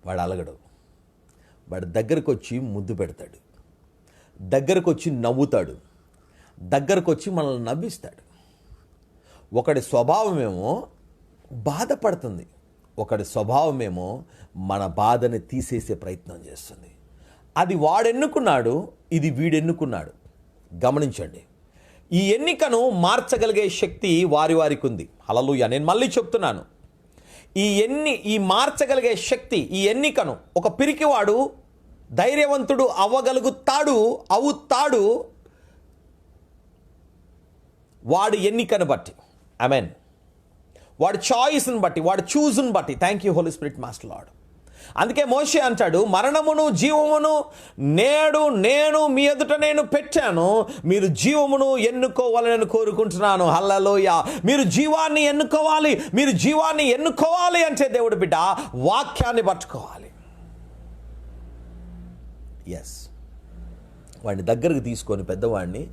[SPEAKER 1] వాడు అలగడు. వాడు దగ్గరకు వచ్చి ముద్దు పెడతాడు, దగ్గరకు వచ్చి నవ్వుతాడు, దగ్గరకు వచ్చి మనల్ని నవ్విస్తాడు. ఒకడి స్వభావమేమో బాధపడుతుంది, ఒకడి స్వభావమేమో మన బాధని తీసేసే ప్రయత్నం చేస్తుంది. అది వాడెన్నుకున్నాడు, ఇది వీడెన్నుకున్నాడు. గమనించండి, ఈ ఎన్నికను మార్చగలిగే శక్తి వారికి ఉంది. హల్లెలూయా. నేను మళ్ళీ చెప్తున్నాను, ఈ మార్చగలిగే శక్తి, ఈ ఎన్నికను ఒక పిరికివాడు ధైర్యవంతుడు అవుతాడు వాడి ఎన్నికను బట్టి. ఆమేన్. వాడి చాయిస్ని బట్టి, వాడి చూజ్ని బట్టి. Thank you Holi spirit master lord. అందుకే మోషే అంటాడు, మరణమును జీవమును నేడు నేను మీ ఎదుట నేను పెట్టాను, మీరు జీవమును ఎన్నుకోవాలని కోరుకుంటున్నాను. హల్లెలూయా. మీరు జీవాన్ని ఎన్నుకోవాలి అంటే దేవుడు బిడ్డ వాక్యాన్ని పట్టుకోవాలి. ఎస్, వాడిని దగ్గరకు తీసుకొని పెద్దవాడిని,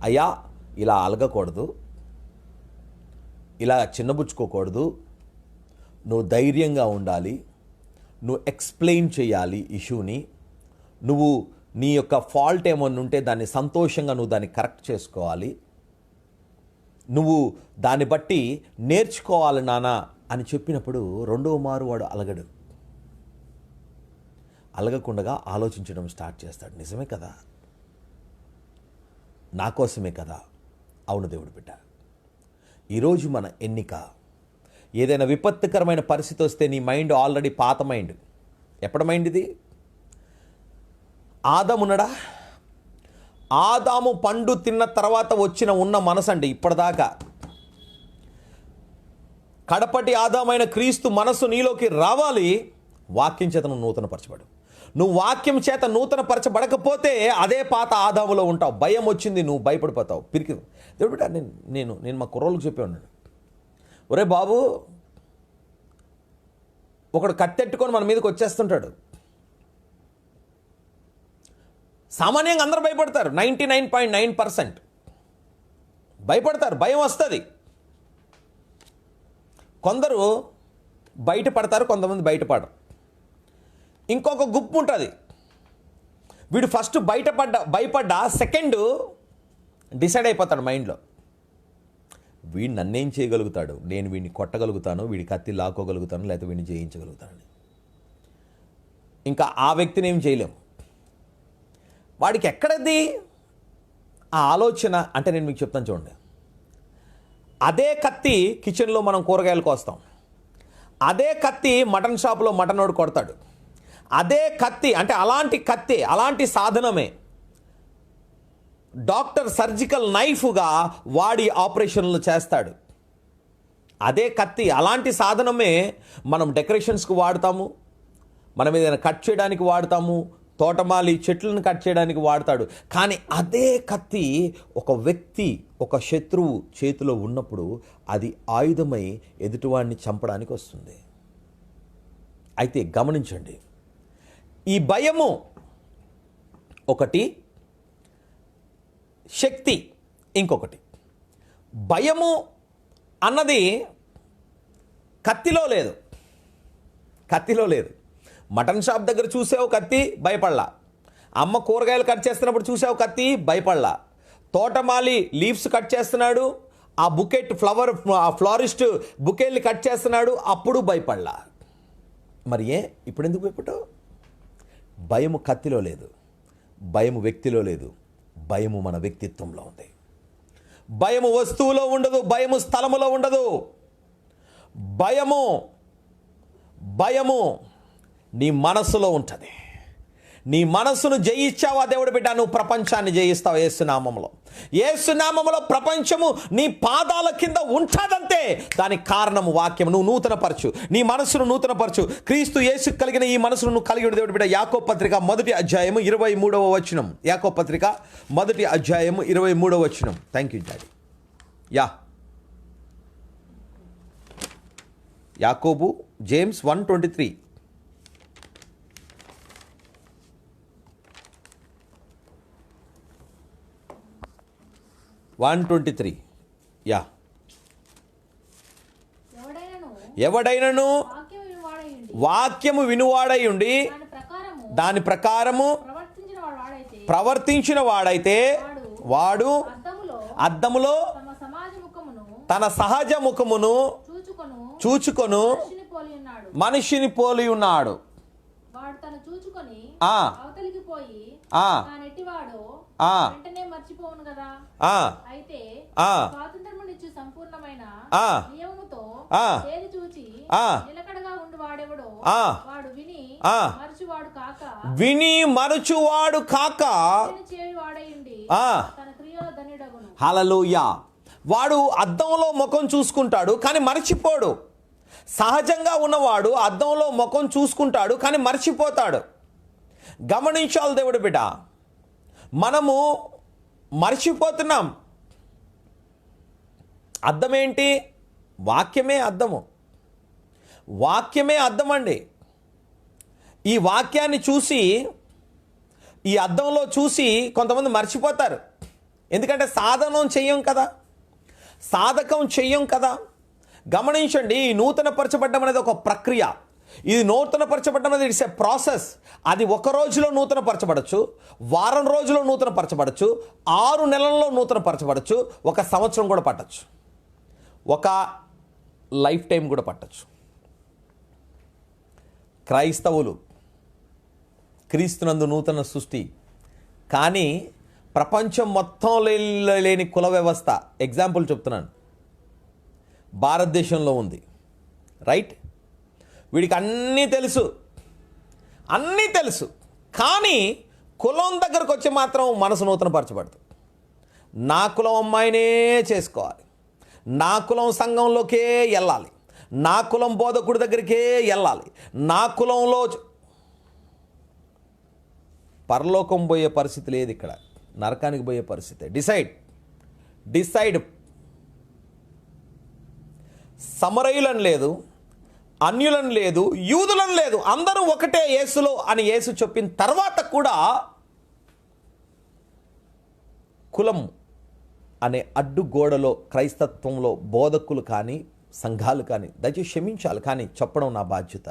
[SPEAKER 1] అయ్యా ఇలా అలగకూడదు, ఇలా చిన్నబుచ్చుకోకూడదు, నువ్వు ధైర్యంగా ఉండాలి, నువ్వు ఎక్స్ప్లెయిన్ చేయాలి ఇష్యూని, నువ్వు నీ యొక్క ఫాల్ట్ ఏమన్నా ఉంటే దాన్ని సంతోషంగా నువ్వు దాన్ని కరెక్ట్ చేసుకోవాలి, నువ్వు దాన్ని బట్టి నేర్చుకోవాలి నాన్న అని చెప్పినప్పుడు రెండవ మారు వాడు అలగకుండా ఆలోచించడం స్టార్ట్ చేస్తాడు. నిజమే కదా, నా కోసమే కదా. అవును దేవుడు బిడ్డ, ఈరోజు మన ఎన్నిక. ఏదైనా విపత్తుకరమైన పరిస్థితి వస్తే నీ మైండ్ ఆల్రెడీ పాత మైండ్. ఎప్పటి మైండ్ ఇది? ఆదామున్నాడా? ఆదాము పండు తిన్న తర్వాత ఉన్న మనసు అండి ఇప్పటిదాకా. కడపటి ఆదామైన క్రీస్తు మనసు నీలోకి రావాలి. వాక్యం చేత నువ్వు నూతనపరచబడు. నువ్వు వాక్యం చేత నూతనపరచబడకపోతే అదే పాత ఆదాములో ఉంటావు. భయం వచ్చింది, నువ్వు భయపడిపోతావు. పిరికి దేవుడు బిడ్డ, నేను మా కుర్రోళ్ళకి చెప్పే ఉన్నాడు, ఒరే బాబు, ఒకడు కత్తెట్టుకొని మన మీదకి వచ్చేస్తుంటాడు. సామాన్యంగా అందరూ భయపడతారు, 99.9% భయపడతారు, భయం వస్తుంది. కొందరు బయటపడతారు, కొంతమంది బయటపడరు. ఇంకొక గుంపు ఉంటుంది, వీడు ఫస్ట్ భయపడ్డా సెకండ్ డిసైడ్ అయిపోతాడు మైండ్లో, వీడు నన్నేం చేయగలుగుతాడు, నేను వీడిని కొట్టగలుగుతాను, వీడి కత్తి లాక్కోగలుగుతాను, లేకపోతే వీడిని జయించగలుగుతాను. ఇంకా ఆ వ్యక్తిని ఏం చేయలేము. వాడికి ఎక్కడది ఆ ఆలోచన అంటే నేను మీకు చెప్తాను చూడండి. అదే కత్తి కిచెన్లో మనం కూరగాయలు కోస్తాం, అదే కత్తి మటన్ షాప్లో మటనోడు కొడతాడు. అదే కత్తి అంటే అలాంటి సాధనమే డాక్టర్ సర్జికల్ నైఫ్గా వాడి ఆపరేషన్లు చేస్తాడు. అదే కత్తి, అలాంటి సాధనమే మనం డెకరేషన్స్కి వాడతాము, మనం ఏదైనా కట్ చేయడానికి వాడతాము, తోటమాలి చెట్లను కట్ చేయడానికి వాడతాడు. కానీ అదే కత్తి ఒక వ్యక్తి, ఒక శత్రువు చేతిలో ఉన్నప్పుడు అది ఆయుధమై ఎదుటివాడిని చంపడానికి వస్తుంది. అయితే గమనించండి, ఈ భయము ఒకటి, శక్తి ఇంకొకటి. భయము అన్నది కత్తిలో లేదు. మటన్ షాప్ దగ్గర చూసావు కత్తి, భయపడలా. అమ్మ కూరగాయలు కట్ చేస్తున్నప్పుడు చూసావు కత్తి, భయపడలా. తోటమాలి లీవ్స్ కట్ చేస్తున్నాడు, ఆ ఫ్లోరిస్ట్ బుకేల్ని కట్ చేస్తున్నాడు, అప్పుడు భయపడలా. మరి ఇప్పుడు ఎందుకు భయపడ్డావు? భయము కత్తిలో లేదు, భయము వ్యక్తిలో లేదు, భయము మన వ్యక్తిత్వంలో ఉంది. భయము వస్తువులో ఉండదు, భయము స్థలములో ఉండదు. భయము నీ మనసులో ఉంటుంది. నీ మనసును జయించావా దేవుడు బిడ్డ, నువ్వు ప్రపంచాన్ని జయిస్తావు. యేసునామములో ప్రపంచము నీ పాదాల కింద ఉంటుందంతే. దానికి కారణము వాక్యం. నువ్వు నూతనపరచు, నీ మనసును నూతనపరచు. క్రీస్తు యేసు కలిగిన ఈ మనసును నువ్వు కలిగి ఉండే దేవుడు బిడ్డ. యాకోబు పత్రిక 1వ అధ్యాయము 23వ వచనం. యాకోబు పత్రిక 1వ అధ్యాయము 23వ వచనం. Thank you daddy. యాకోబు, జేమ్స్ 1:23. 123. యా.
[SPEAKER 2] ఎవడైనను
[SPEAKER 1] ఎవడైనను వాక్యము వినువాడై ఉండి దాని ప్రకారము ప్రవర్తించిన వాడైతే వాడు అద్దములో తన సహజ ముఖమును చూచుకొను మనిషిని పోలి ఉన్నాడు.
[SPEAKER 2] వాడు తను చూచుకొని
[SPEAKER 1] ఆ.
[SPEAKER 2] అవతలికి పోయి
[SPEAKER 1] ఆ.
[SPEAKER 2] తానెట్టివాడో
[SPEAKER 1] ఆ.
[SPEAKER 2] వెంటనే మర్చిపోవును కదా.
[SPEAKER 1] ఆ.
[SPEAKER 2] అయితే
[SPEAKER 1] ఆ.
[SPEAKER 2] స్వాతంత్రమునిచ్చు సంపూర్ణమైన
[SPEAKER 1] ఆ.
[SPEAKER 2] నియమముతో
[SPEAKER 1] ఆ.
[SPEAKER 2] ఏది చూచి
[SPEAKER 1] ఆ.
[SPEAKER 2] నిలకడగా ఉండి వాడెవడో
[SPEAKER 1] ఆ.
[SPEAKER 2] వాడు విని
[SPEAKER 1] ఆ.
[SPEAKER 2] మరచువాడు కాక
[SPEAKER 1] విని మరచువాడు కాక
[SPEAKER 2] చేయి వాడయుండి
[SPEAKER 1] ఆ.
[SPEAKER 2] తన క్రియలో ధన్యుడగును.
[SPEAKER 1] హల్లెలూయా. వాడు అద్దంలో ముఖం చూసుకుంటాడు కానీ మర్చిపోడు. సహజంగా ఉన్నవాడు అద్దంలో ముఖం చూసుకుంటాడు కానీ మర్చిపోతాడు. గమనించాలి దేవుడు బిడ్డ, మనము మర్చిపోతున్నాం. అద్దం ఏంటి? వాక్యమే అద్దము. వాక్యమే అద్దం అండి. ఈ వాక్యాన్ని చూసి ఈ అద్దంలో చూసి కొంతమంది మర్చిపోతారు. ఎందుకంటే సాధకం చెయ్యం కదా. గమనించండి, ఈ నూతన పరచబడ్డం అనేది ఒక ప్రక్రియ. ఇది నూతన పరచబడ్డం అనేది ఇట్స్ ఎ ప్రాసెస్. అది ఒక రోజులో నూతన పరచబడచ్చు, వారం రోజులో నూతన పరచబడచ్చు, 6 నెలల్లో నూతన పరచబడచ్చు, 1 సంవత్సరం కూడా పట్టచ్చు, ఒక లైఫ్ టైం కూడా పట్టచ్చు. క్రైస్తవులు క్రీస్తునందు నూతన సృష్టి. కానీ ప్రపంచం మొత్తం లేని కుల వ్యవస్థ, ఎగ్జాంపుల్ చెప్తున్నాను, భారతదేశంలో ఉంది. రైట్? వీడికి అన్నీ తెలుసు, కానీ కులం దగ్గరకు వచ్చి మాత్రం మనసు నూతన పరచబడదు. నా కులం అమ్మాయినే చేసుకోవాలి, నా కులం సంఘంలోకే వెళ్ళాలి, నా కులం బోధకుడి దగ్గరికే వెళ్ళాలి, నా కులంలో పరలోకం పోయే పరిస్థితి లేదు, ఇక్కడ నరకానికి పోయే పరిస్థితి. డిసైడ్. సమరయులను లేదు, అన్యులను లేదు, యూదులను లేదు, అందరూ ఒకటే యేసులో అని యేసు చెప్పిన తర్వాత కూడా కులం అనే అడ్డుగోడలో క్రైస్తత్వంలో బోధకులు కానీ సంఘాలు కానీ, దయచేసి క్షమించాలి కానీ చెప్పడం నా బాధ్యత.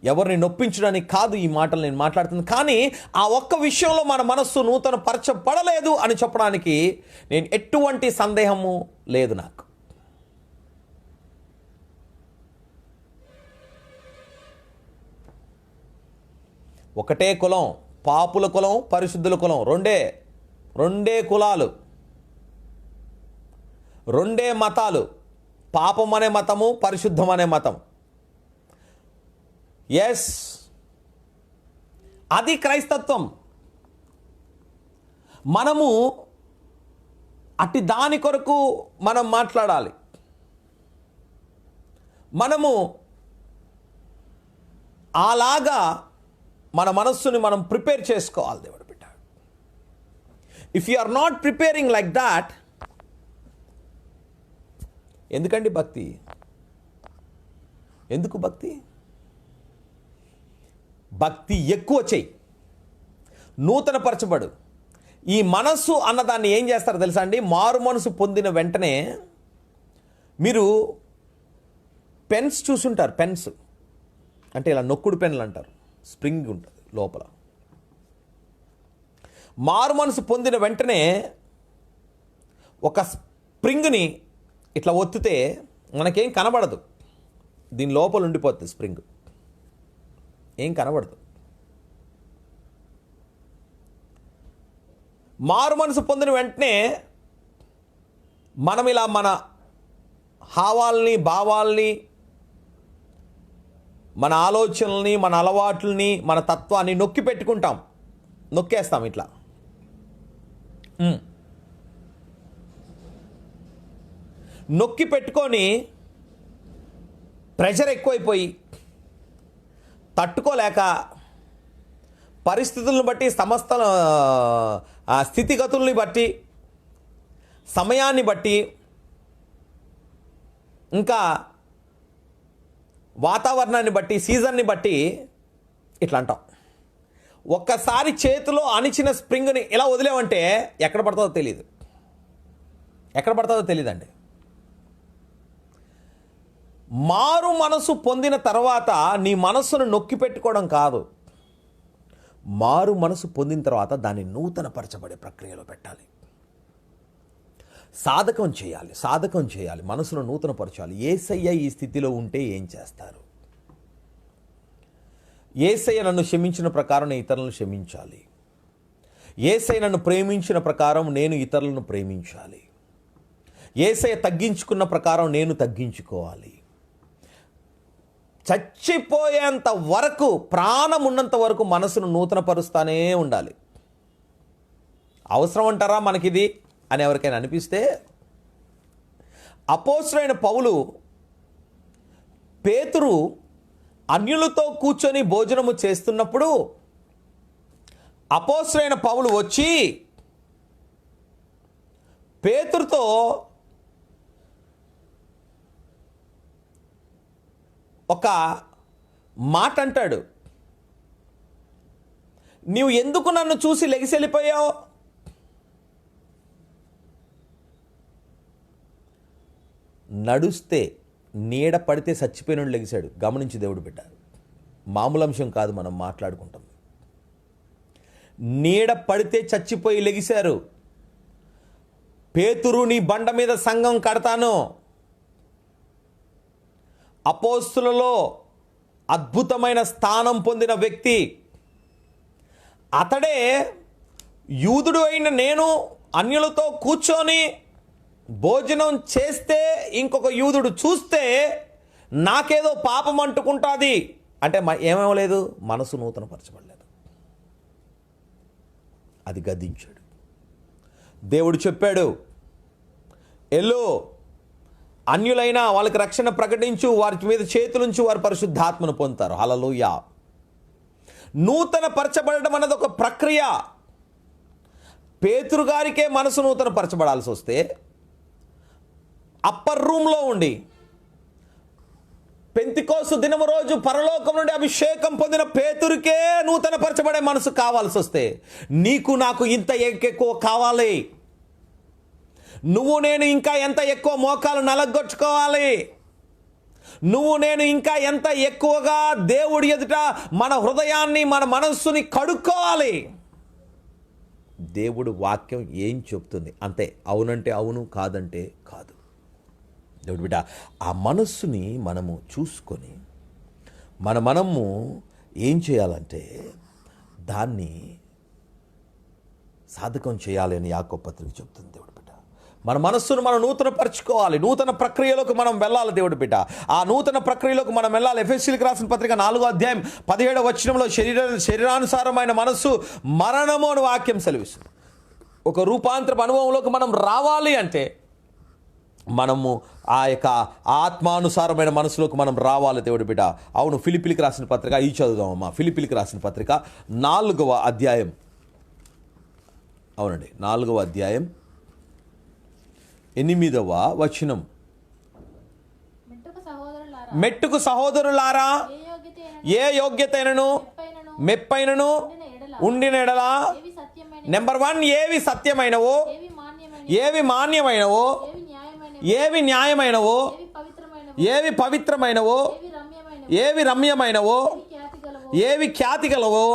[SPEAKER 1] ఎవరిని నొప్పించడానికి కాదు ఈ మాటలు నేను మాట్లాడుతున్నాను, కానీ ఆ ఒక్క విషయంలో మన మనస్సు నూతన పరచబడలేదు అని చెప్పడానికి నేను ఎటువంటి సందేహము లేదు నాకు. ఒకటే కులం, పాపుల కులం, పరిశుద్ధుల కులం, రెండే కులాలు, రెండే మతాలు, పాపం అనే మతము, పరిశుద్ధం అనే మతం. ఎస్, అది క్రైస్తత్వం. మనము అట్టి దాని కొరకు మనం మాట్లాడాలి. మనము అలాగా మన మనస్సుని మనం ప్రిపేర్ చేసుకోవాలి. దేవుడు బిడ్డ, if you are not preparing like that, ఎందుకండి భక్తి? ఎందుకు భక్తి ఎక్కువ చెయ్యి, నూతన పరచబడు. ఈ మనస్సు అన్నదాన్ని ఏం చేస్తారో తెలుసా అండి? మారు మనసు పొందిన వెంటనే మీరు పెన్స్ చూసుంటారు. పెన్స్ అంటే ఇలా నొక్కుడు పెన్లు అంటారు, స్ప్రింగ్ ఉంటుంది లోపల. మారు మనసు పొందిన వెంటనే ఒక స్ప్రింగ్ని ఇట్లా ఒత్తితే మనకేం కనబడదు, దీని లోపల ఉండిపోతుంది స్ప్రింగ్, ఏం కనబడదు. మారు మనసు పొందిన వెంటనే మనం ఇలా మన హావాల్ని, భావాల్ని, మన ఆలోచనల్ని, మన అలవాట్లని, మన తత్వాన్ని నొక్కేస్తాం ఇట్లా. నొక్కి పెట్టుకొని ప్రెషర్ ఎక్కువైపోయి తట్టుకోలేక పరిస్థితులను బట్టి, సమస్త స్థితిగతుల్ని బట్టి, సమయాన్ని బట్టి, ఇంకా వాతావరణాన్ని బట్టి, సీజన్ని బట్టి ఇట్లా అంటాం. ఒక్కసారి చేతిలో అణిచిన స్ప్రింగ్ని ఇలా వదిలేమంటే ఎక్కడ పడుతుందో తెలియదు. ఎక్కడ పడుతుందో తెలియదండి. మారు మనసు పొందిన తర్వాత నీ మనస్సును నొక్కి పెట్టుకోవడం కాదు, మారు మనసు పొందిన తర్వాత దాన్ని నూతనపరచబడే ప్రక్రియలో పెట్టాలి. సాధకం చేయాలి, మనసును నూతనపరచాలి. యేసయ్య ఈ స్థితిలో ఉంటే ఏం చేస్తారు? యేసయ్య నన్ను క్షమించిన ప్రకారం నేను ఇతరులను క్షమించాలి. యేసయ్య నన్ను ప్రేమించిన ప్రకారం నేను ఇతరులను ప్రేమించాలి. యేసయ్య తగ్గించుకున్న ప్రకారం నేను తగ్గించుకోవాలి. చచ్చిపోయేంత వరకు, ప్రాణం ఉన్నంత వరకు మనసును నూతనపరుస్తానే ఉండాలి. అవసరం అంటారా మనకిది అని ఎవరికైనా అనిపిస్తే, అపోస్తలుడైన పౌలు పేతురు అన్యులతో కూర్చొని భోజనము చేస్తున్నప్పుడు అపోస్తలుడైన పౌలు వచ్చి పేతురుతో ఒక మాట అంటాడు, నీవు ఎందుకు నన్ను చూసి లెగిసి వెళ్ళిపోయావు? నడుస్తే నీడ పడితే చచ్చిపోయినోడు లెగిశాడు. గమనించి దేవుడు బిడ్డ, మామూలు అంశం కాదు మనం మాట్లాడుకుంటాం. నీడ పడితే చచ్చిపోయి లెగిశారు. పేతురు నీ బండ మీద సంఘం కడతాను. అపోస్తులలో అద్భుతమైన స్థానం పొందిన వ్యక్తి అతడే. యూదుడు అయిన నేను అన్యులతో కూర్చొని భోజనం చేస్తే ఇంకొక యూదుడు చూస్తే నాకేదో పాపం అంటుకుంటుంది అంటే ఏమేమలేదు, మనసు నూతనపరచబడలేదు. అది గద్దించాడు. దేవుడు చెప్పాడు, ఎల్లు అన్యులైనా వాళ్ళకి రక్షణ ప్రకటించు, వారి మీద చేతులుంచి వారు పరిశుద్ధాత్మను పొందుతారు. హల్లెలూయా. నూతన పరచబడడం అన్నది ఒక ప్రక్రియ. పేతురు గారికే మనసు నూతన పరచబడాల్సి వస్తే అప్పర్ రూమ్లో ఉండి పెంతికోస్తు దినము రోజు పరలోకం నుండి అభిషేకం పొందిన పేతురుకే నూతన పరచబడే మనసు కావాల్సి వస్తే నీకు నాకు ఇంత ఎక్కువ కావాలి. నువ్వు నేను ఇంకా ఎంత ఎక్కువ మోకాలు నలగొచ్చుకోవాలి. నువ్వు నేను ఇంకా ఎంత ఎక్కువగా దేవుడి ఎదుట మన హృదయాన్ని మన మనస్సుని కడుక్కోవాలి. దేవుడు వాక్యం ఏం చెప్తుంది అంతే. అవునంటే అవును, కాదంటే కాదు. దేవుడు బిడ్డ, ఆ మనస్సుని మనము చూసుకొని మనము ఏం చేయాలంటే దాన్ని సాధకం చేయాలి అని యాకోబు పత్రిక చెప్తుంది. దేవుడు బిడ్డ, మన మనస్సును మనం నూతనపరచుకోవాలి. నూతన ప్రక్రియలోకి మనం వెళ్ళాలి. దేవుడు బిడ్డ, ఆ నూతన ప్రక్రియలోకి మనం వెళ్ళాలి. ఎఫెసీయులకు రాసిన పత్రిక 4వ అధ్యాయం 17వ వచనంలో శరీరానుసారమైన మనస్సు మరణము అని వాక్యం సెలవిస్తుంది. ఒక రూపాంతరపు అనుభవంలోకి మనం రావాలి అంటే మనము ఆ యొక్క ఆత్మానుసారమైన మనసులోకి మనం రావాలి. దేవుడి బిడ్డ, అవును. ఫిలిప్పీలకు రాసిన పత్రిక ఈ చదువుదామమ్మా. ఫిలిప్పీలకు రాసిన పత్రిక 4వ అధ్యాయం, అవునండి 4వ అధ్యాయం 8వ వచనం. మెట్టుకు సహోదరులారా, ఏ యోగ్యతైనను మెప్పైనను ఉండిన ఎడల, నెంబర్ 1, ఏవి సత్యమైనవో, ఏవి మాన్యమైనవో, ఏవి న్యాయమైనవో, ఏవి పవిత్రమైనవో, ఏవి రమ్యమైనవో, ఏవి ఖ్యాతి గలవో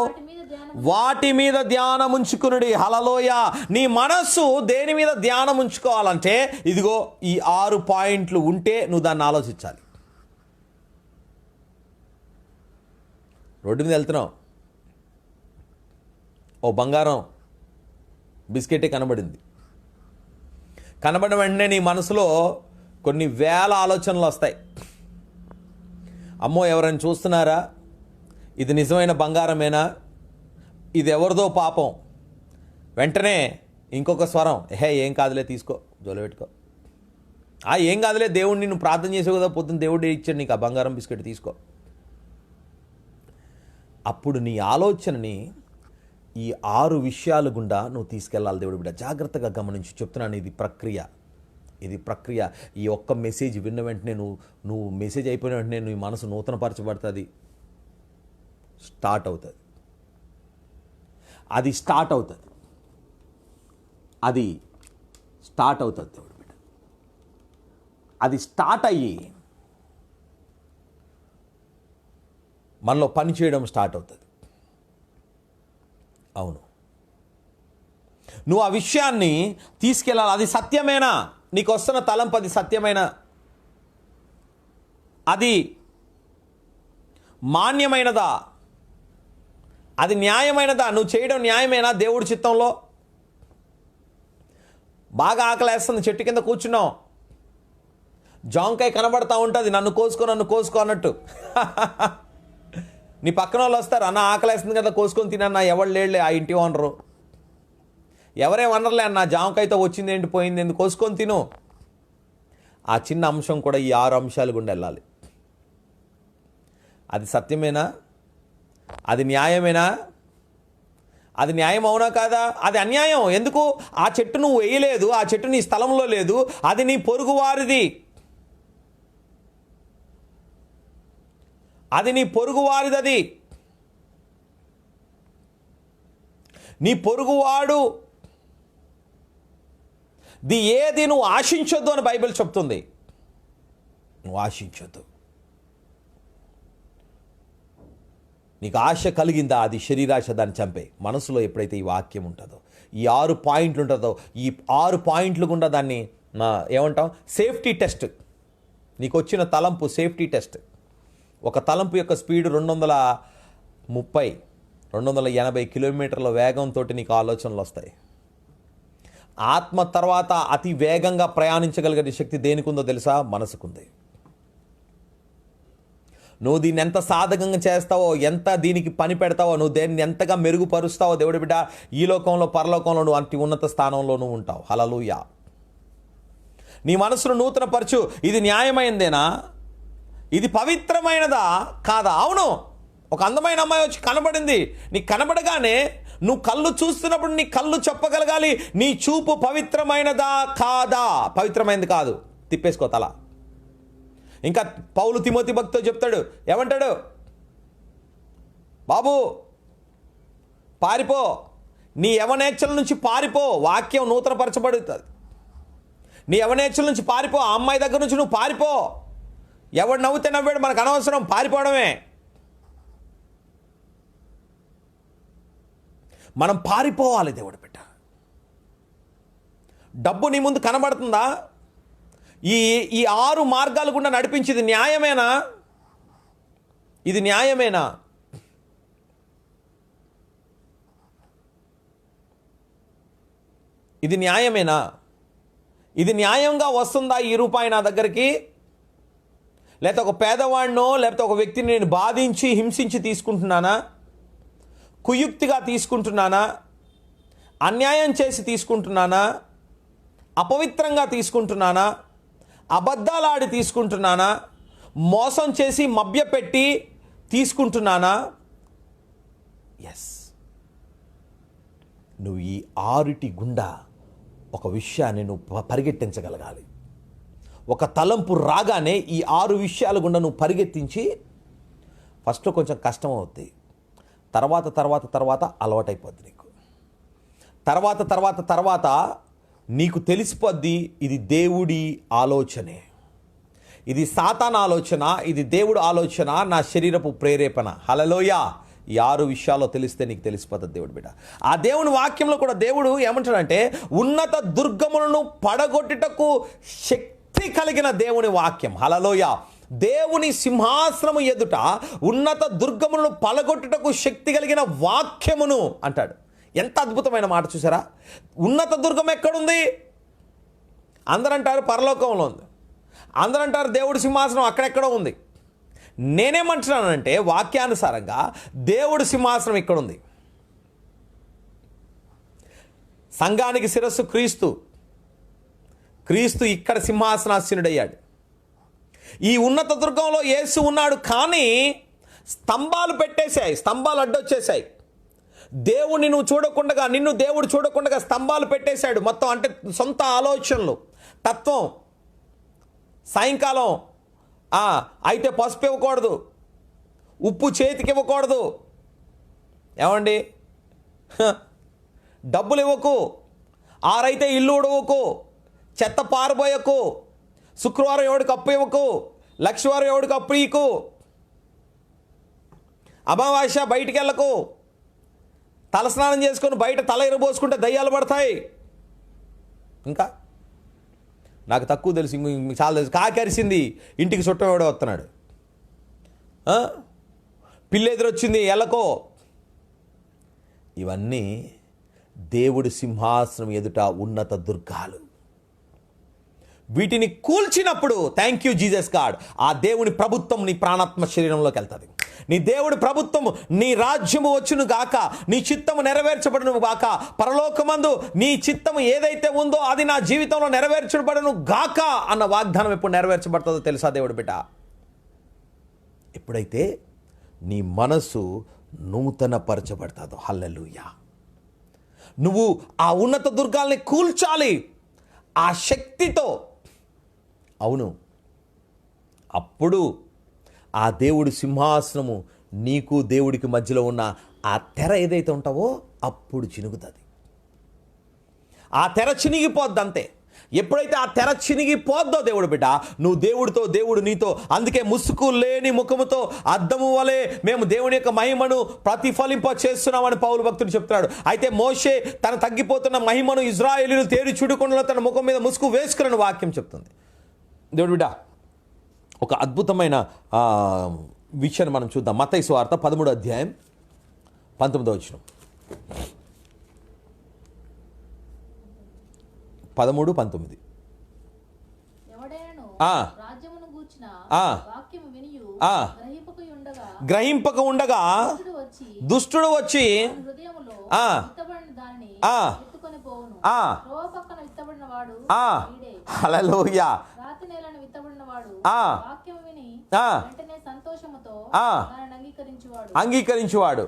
[SPEAKER 1] వాటి మీద ధ్యానం ఉంచుకునుడి. హల్లెలూయా. నీ మనస్సు దేని మీద ధ్యానం ఉంచుకోవాలంటే ఇదిగో ఈ 6 పాయింట్లు ఉంటే నువ్వు దాన్ని ఆలోచించాలి. రోడ్డు మీద వెళ్తున్నావు, ఓ బంగారం బిస్కెటే కనబడింది. కనబడిన వెంటనే నీ మనసులో కొన్ని వేల ఆలోచనలు వస్తాయి. అమ్మో, ఎవరైనా చూస్తున్నారా? ఇది నిజమైన బంగారమేనా? ఇది ఎవరిదో పాపం. వెంటనే ఇంకొక స్వరం, ఏం కాదులే, తీసుకో, జోలు పెట్టుకో. ఏం కాదులే, దేవుడిని నువ్వు ప్రార్థన చేసావు కదా, పొద్దున్న దేవుడు ఇచ్చాడు నీకు ఆ బంగారం బిస్కెట్, తీసుకో. అప్పుడు నీ ఆలోచనని ఈ 6 విషయాల గుండా నువ్వు తీసుకెళ్ళాలి. దేవుడు బిడ్డ, జాగ్రత్తగా గమనించి చెప్తున్నాను. ఇది ప్రక్రియ. ఈ ఒక్క మెసేజ్ విన్న వెంటనే నువ్వు మెసేజ్ అయిపోయిన వెంటనే నీ మనసు నూతనపరచబడుతుంది, స్టార్ట్ అవుతుంది. అది స్టార్ట్ అవుతుంది. అది స్టార్ట్ అవుతుంది దేవుడి బిడ్డ. అది స్టార్ట్ అయ్యి మనలో పని చేయడం స్టార్ట్ అవుతుంది. అవును, నువ్వు ఆ విషయాన్ని తీసుకెళ్ళాలి. అది సత్యమేనా? నీకు వస్తున్న తలంపు అది సత్యమేనా? అది మాన్యమైనదా? అది న్యాయమైనదా? నువ్వు చేయడం న్యాయమేనా దేవుడి చిత్తంలో? బాగా ఆకలేస్తుంది, చెట్టు కింద కూర్చున్నావు, జాంకాయ కనబడతా ఉంటుంది, నన్ను కోసుకో అన్నట్టు. నీ పక్కన వాళ్ళు వస్తారు, అన్న ఆకలేస్తుంది కదా కోసుకొని తినన్నా. ఎవరు లేడులే, ఆ ఇంటి ఓనరు ఎవరేమనర్లే అన్న, జామకాయతో వచ్చింది ఏంటి పోయింది ఏంటి, కోసుకొని తిను. ఆ చిన్న అంశం కూడా ఈ 6 అంశాలు గుండా వెళ్ళాలి. అది సత్యమేనా? అది న్యాయమేనా? అది న్యాయం అవునా కాదా? అది అన్యాయం. ఎందుకు? ఆ చెట్టు నువ్వు వేయలేదు, ఆ చెట్టు నీ స్థలంలో లేదు, అది నీ పొరుగువారిది. అది నీ పొరుగువారిది. అది నీ పొరుగువాడు ఏది నువ్వు ఆశించొద్దు అని బైబిల్ చెప్తుంది. నువ్వు ఆశించొద్దు. నీకు ఆశ కలిగిందా? అది శరీరాశ, దాన్ని చంపే. మనసులో ఎప్పుడైతే ఈ వాక్యం ఉంటుందో, ఈ 6 పాయింట్లు ఉంటుందో, ఈ 6 పాయింట్లు గుండా దాన్ని ఏమంటాం, సేఫ్టీ టెస్ట్. నీకు వచ్చిన తలంపు సేఫ్టీ టెస్ట్. ఒక తలంపు యొక్క స్పీడ్ 230, 280 కిలోమీటర్ల వేగంతో నీకు ఆలోచనలు వస్తాయి. ఆత్మ తర్వాత అతి వేగంగా ప్రయాణించగలిగే శక్తి దేనికి ఉందో తెలుసా? మనసుకుంది. నువ్వు దీన్ని ఎంత సాధకంగా చేస్తావో, ఎంత దీనికి పని పెడతావో, నువ్వు దేన్ని ఎంతగా మెరుగుపరుస్తావో దేవుడి బిడ్డ, ఈ లోకంలో పరలోకంలో నువ్వు అంత ఉన్నత స్థానంలో నువ్వు ఉంటావు. హల్లెలూయా. నీ మనసును నూతన పరచు. ఇది న్యాయమైందేనా? ఇది పవిత్రమైనదా కాదా? అవును, ఒక అందమైన అమ్మాయి వచ్చి కనబడింది. నీకు కనబడగానే నువ్వు కళ్ళు చూస్తున్నప్పుడు నీ కళ్ళు చెప్పగలగాలి, నీ చూపు పవిత్రమైనదా కాదా? పవిత్రమైనది కాదు, తిప్పేసుకో తల. ఇంకా పౌలు తిమోతి భక్తితో చెప్తాడు, ఏమంటాడు? బాబు పారిపో, నీ యవనేచ్ఛల నుంచి పారిపో. వాక్యం నూతనపరచబడుతుంది. నీ యవనేచ్ఛల నుంచి పారిపో. ఆ అమ్మాయి దగ్గర నుంచి నువ్వు పారిపో. ఎవడు నవ్వుతే నవ్వాడు, మనకు అనవసరం, పారిపోవడమే. మనం పారిపోవాలి దేవుడి బిడ్డ. డబ్బు నీ ముందు కనబడుతుందా? ఈ 6 మార్గాలు గుండా నడిపించేది న్యాయమేనా? ఇది న్యాయమేనా? ఇది న్యాయమేనా? ఇది న్యాయంగా వస్తుందా ఈ రూపాయి నా దగ్గరికి? లేకపోతే ఒక పేదవాడినో లేకపోతే ఒక వ్యక్తిని నేను బాధించి హింసించి తీసుకుంటున్నానా? కుయుక్తిగా తీసుకుంటున్నానా? అన్యాయం చేసి తీసుకుంటున్నానా? అపవిత్రంగా తీసుకుంటున్నానా? అబద్ధాలాడి తీసుకుంటున్నానా? మోసం చేసి మభ్యపెట్టి తీసుకుంటున్నానా? ఎస్, నువ్వు ఈ 6 గుండా ఒక విషయాన్ని నువ్వు పరిగెట్టించగలగాలి. ఒక తలంపు రాగానే ఈ 6 విషయాల గుండా నువ్వు పరిగెత్తించి, ఫస్ట్ కొంచెం కష్టం అవుద్ది, తర్వాత అలవాటైపోద్ది నీకు. తర్వాత నీకు తెలిసిపోద్ది ఇది దేవుడి ఆలోచనే, ఇది సాతాను ఆలోచన, ఇది దేవుడు ఆలోచన, నా శరీరపు ప్రేరేపణ. హల్లెలూయా. ఈ 6 విషయాల్లో తెలిస్తే నీకు తెలిసిపోతుంది దేవుడి బిడ్డ. ఆ దేవుని వాక్యంలో కూడా దేవుడు ఏమంటాడంటే, ఉన్నత దుర్గములను పడగొట్టుటకు శక్తి కలిగిన దేవుని వాక్యం. హల్లెలూయా. దేవుని సింహాసనము ఎదుట ఉన్నత దుర్గములను పలగొట్టుటకు శక్తి కలిగిన వాక్యమును అంటాడు. ఎంత అద్భుతమైన మాట చూసారా? ఉన్నత దుర్గం ఎక్కడుంది? అందరంటారు పరలోకంలో ఉంది, అందరంటారు దేవుడి సింహాసనం అక్కడెక్కడో ఉంది. నేనేమంటున్నానంటే వాక్యానుసారంగా దేవుడి సింహాసనం ఇక్కడుంది. సంఘానికి శిరస్సు క్రీస్తు. క్రీస్తు ఇక్కడ సింహాసనాసీనుడయ్యాడు. ఈ ఉన్నత దుర్గంలో యేసు ఉన్నాడు, కానీ స్తంభాలు పెట్టేశాయి, స్తంభాలు అడ్డొచ్చేసాయి. దేవుణ్ణి నువ్వు చూడకుండా, నిన్ను దేవుడు చూడకుండా స్తంభాలు పెట్టేశాడు మొత్తం. అంటే సొంత ఆలోచనలు, తత్వం. సాయంకాలం అయితే పసుపు ఇవ్వకూడదు, ఉప్పు చేతికి ఇవ్వకూడదు. ఏమండి, డబ్బులు ఇవ్వకు, ఆరైతే ఇల్లు ఉడవకు, చెత్త పారబోయకు, శుక్రవారం ఎవడికి అప్పు ఇవ్వకు, లక్షవారం ఎవడికి అప్పు ఇయ్యకు, అమావాస్య బయటికి వెళ్ళకు, తలస్నానం చేసుకొని బయట తల ఎరబోసుకుంటే దయ్యాలు పడతాయి. ఇంకా నాకు తక్కువ తెలుసు, ఇంక చాలా తెలుసు. కాకరిసింది, ఇంటికి చుట్టం ఎవడో వస్తున్నాడు, పిల్లి ఎదురొచ్చింది ఎల్లకో. ఇవన్నీ దేవుడి సింహాసనం ఎదుట ఉన్నత దుర్గాలు. వీటిని కూల్చినప్పుడు థ్యాంక్ యూ జీసస్ గాడ్, ఆ దేవుని ప్రభుత్వం నీ ప్రాణాత్మ శరీరంలోకి వెళ్తుంది. నీ దేవుడి ప్రభుత్వము, నీ రాజ్యము వచ్చును గాక, నీ చిత్తము నెరవేర్చబడును గాక, పరలోకమందు నీ చిత్తము ఏదైతే ఉందో అది నా జీవితంలో నెరవేర్చబడును గాక అన్న వాగ్దానం ఎప్పుడు నెరవేర్చబడుతుందో తెలుసా దేవుడి బిడ్డ? ఎప్పుడైతే నీ మనసు నూతన పరచబడతాదో. హల్లెలూయా. నువ్వు ఆ ఉన్నత దుర్గాల్ని కూల్చాలి ఆ శక్తితో. అవును, అప్పుడు ఆ దేవుడి సింహాసనము నీకు దేవుడికి మధ్యలో ఉన్న ఆ తెర ఏదైతే ఉంటావో అప్పుడు చినుగుతుంది. ఆ తెర చినిగిపోద్ది అంతే. ఎప్పుడైతే ఆ తెర చినిగిపోద్దో దేవుడు బిడ్డ, నువ్వు దేవుడితో, దేవుడు నీతో. అందుకే ముసుగు లేని ముఖముతో అద్దము వలె మేము దేవుని యొక్క మహిమను ప్రతిఫలింప చేస్తున్నామని పౌలు భక్తుడు చెప్తున్నాడు. అయితే మోషే తన తగ్గిపోతున్న మహిమను ఇజ్రాయేలీయులు తేరి చూడకుండా తన ముఖం మీద ముసుగు వేసుకున్న వాక్యం చెప్తుంది. దేవుడు బిడ్డ, ఒక అద్భుతమైన విషయాన్ని మనం చూద్దాం. మత్తయి సువార్త 13వ అధ్యాయం 19వ వచనం. 13-19.
[SPEAKER 2] ఎవడైనను రాజ్యమును గూర్చిన వాక్యము వినియు
[SPEAKER 1] గ్రహింపక ఉండగా దుష్టుడు వచ్చి
[SPEAKER 2] హృదయములో విత్తబడిన దానిని ఎత్తుకొని పోవును. రోవ పక్కన విత్తబడిన వాడు వీడే.
[SPEAKER 1] హల్లెలూయా.
[SPEAKER 2] రాతి నేలను విత్తబడిన వాడు వాక్యము విని వెంటనే సంతోషముతో దానిని
[SPEAKER 1] అంగీకరించువాడు.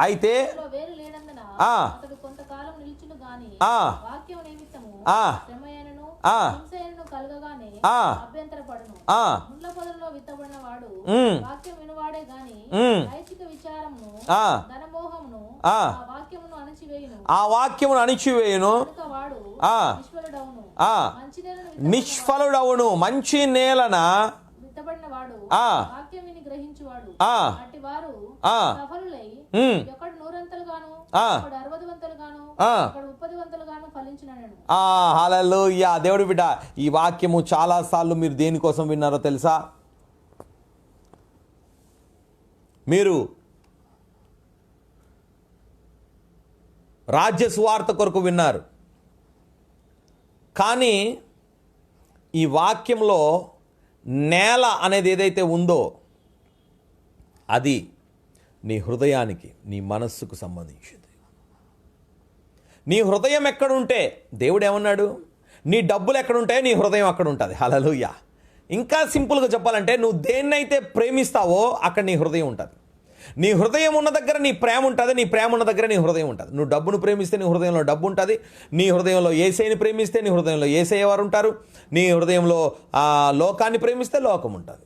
[SPEAKER 1] అయితే
[SPEAKER 2] వేరు లేనందున అతడు కొంతకాలం నిలిచును గాని వాక్యము నిమిత్తము శ్రమయనను హింసయనను కలగగానే అభ్యంతరపడును. ముండ్ల పొదల్లో విత్తబడిన వాడు వాక్యం వినువాడే గాని నైతిక విచారమును ధనమోహమును ఆ
[SPEAKER 1] వాక్యమును అణిచివేయును.
[SPEAKER 2] వాడు
[SPEAKER 1] నిష్ఫలుడవును. మంచి నేలన
[SPEAKER 2] విత్తబడిన వాడు వాక్యం విని గ్రహించువాడు. అట్టి వారు సఫలులై ఒకడు 100 ఒకడు 60 ఒకడు 30 ఫలించునను.
[SPEAKER 1] హల్లెలూయా. దేవుడి బిడ్డ, ఈ వాక్యము చాలా సార్లు మీరు దేనికోసం విన్నారో తెలుసా? మీరు రాజ్య సువార్త కొరకు విన్నారు. కానీ ఈ వాక్యంలో నేల అనేది ఏదైతే ఉందో అది నీ హృదయానికి, నీ మనస్సుకు సంబంధించింది. నీ హృదయం ఎక్కడుంటే, దేవుడు ఏమన్నాడు? నీ డబ్బులు ఎక్కడుంటే నీ హృదయం అక్కడ ఉంటుంది. హల్లెలూయా. ఇంకా సింపుల్గా చెప్పాలంటే, నువ్వు దేన్నైతే ప్రేమిస్తావో అక్కడ నీ హృదయం ఉంటుంది. నీ హృదయం ఉన్న దగ్గర నీ ప్రేమ ఉంటుంది, నీ ప్రేమ ఉన్న దగ్గర నీ హృదయం ఉంటుంది. నువ్వు డబ్బును ప్రేమిస్తే నీ హృదయంలో డబ్బు ఉంటుంది. నీ హృదయంలో యేసయ్యని ప్రేమిస్తే నీ హృదయంలో యేసయ్య వారు ఉంటారు. నీ హృదయంలో లోకాన్ని ప్రేమిస్తే లోకం ఉంటుంది.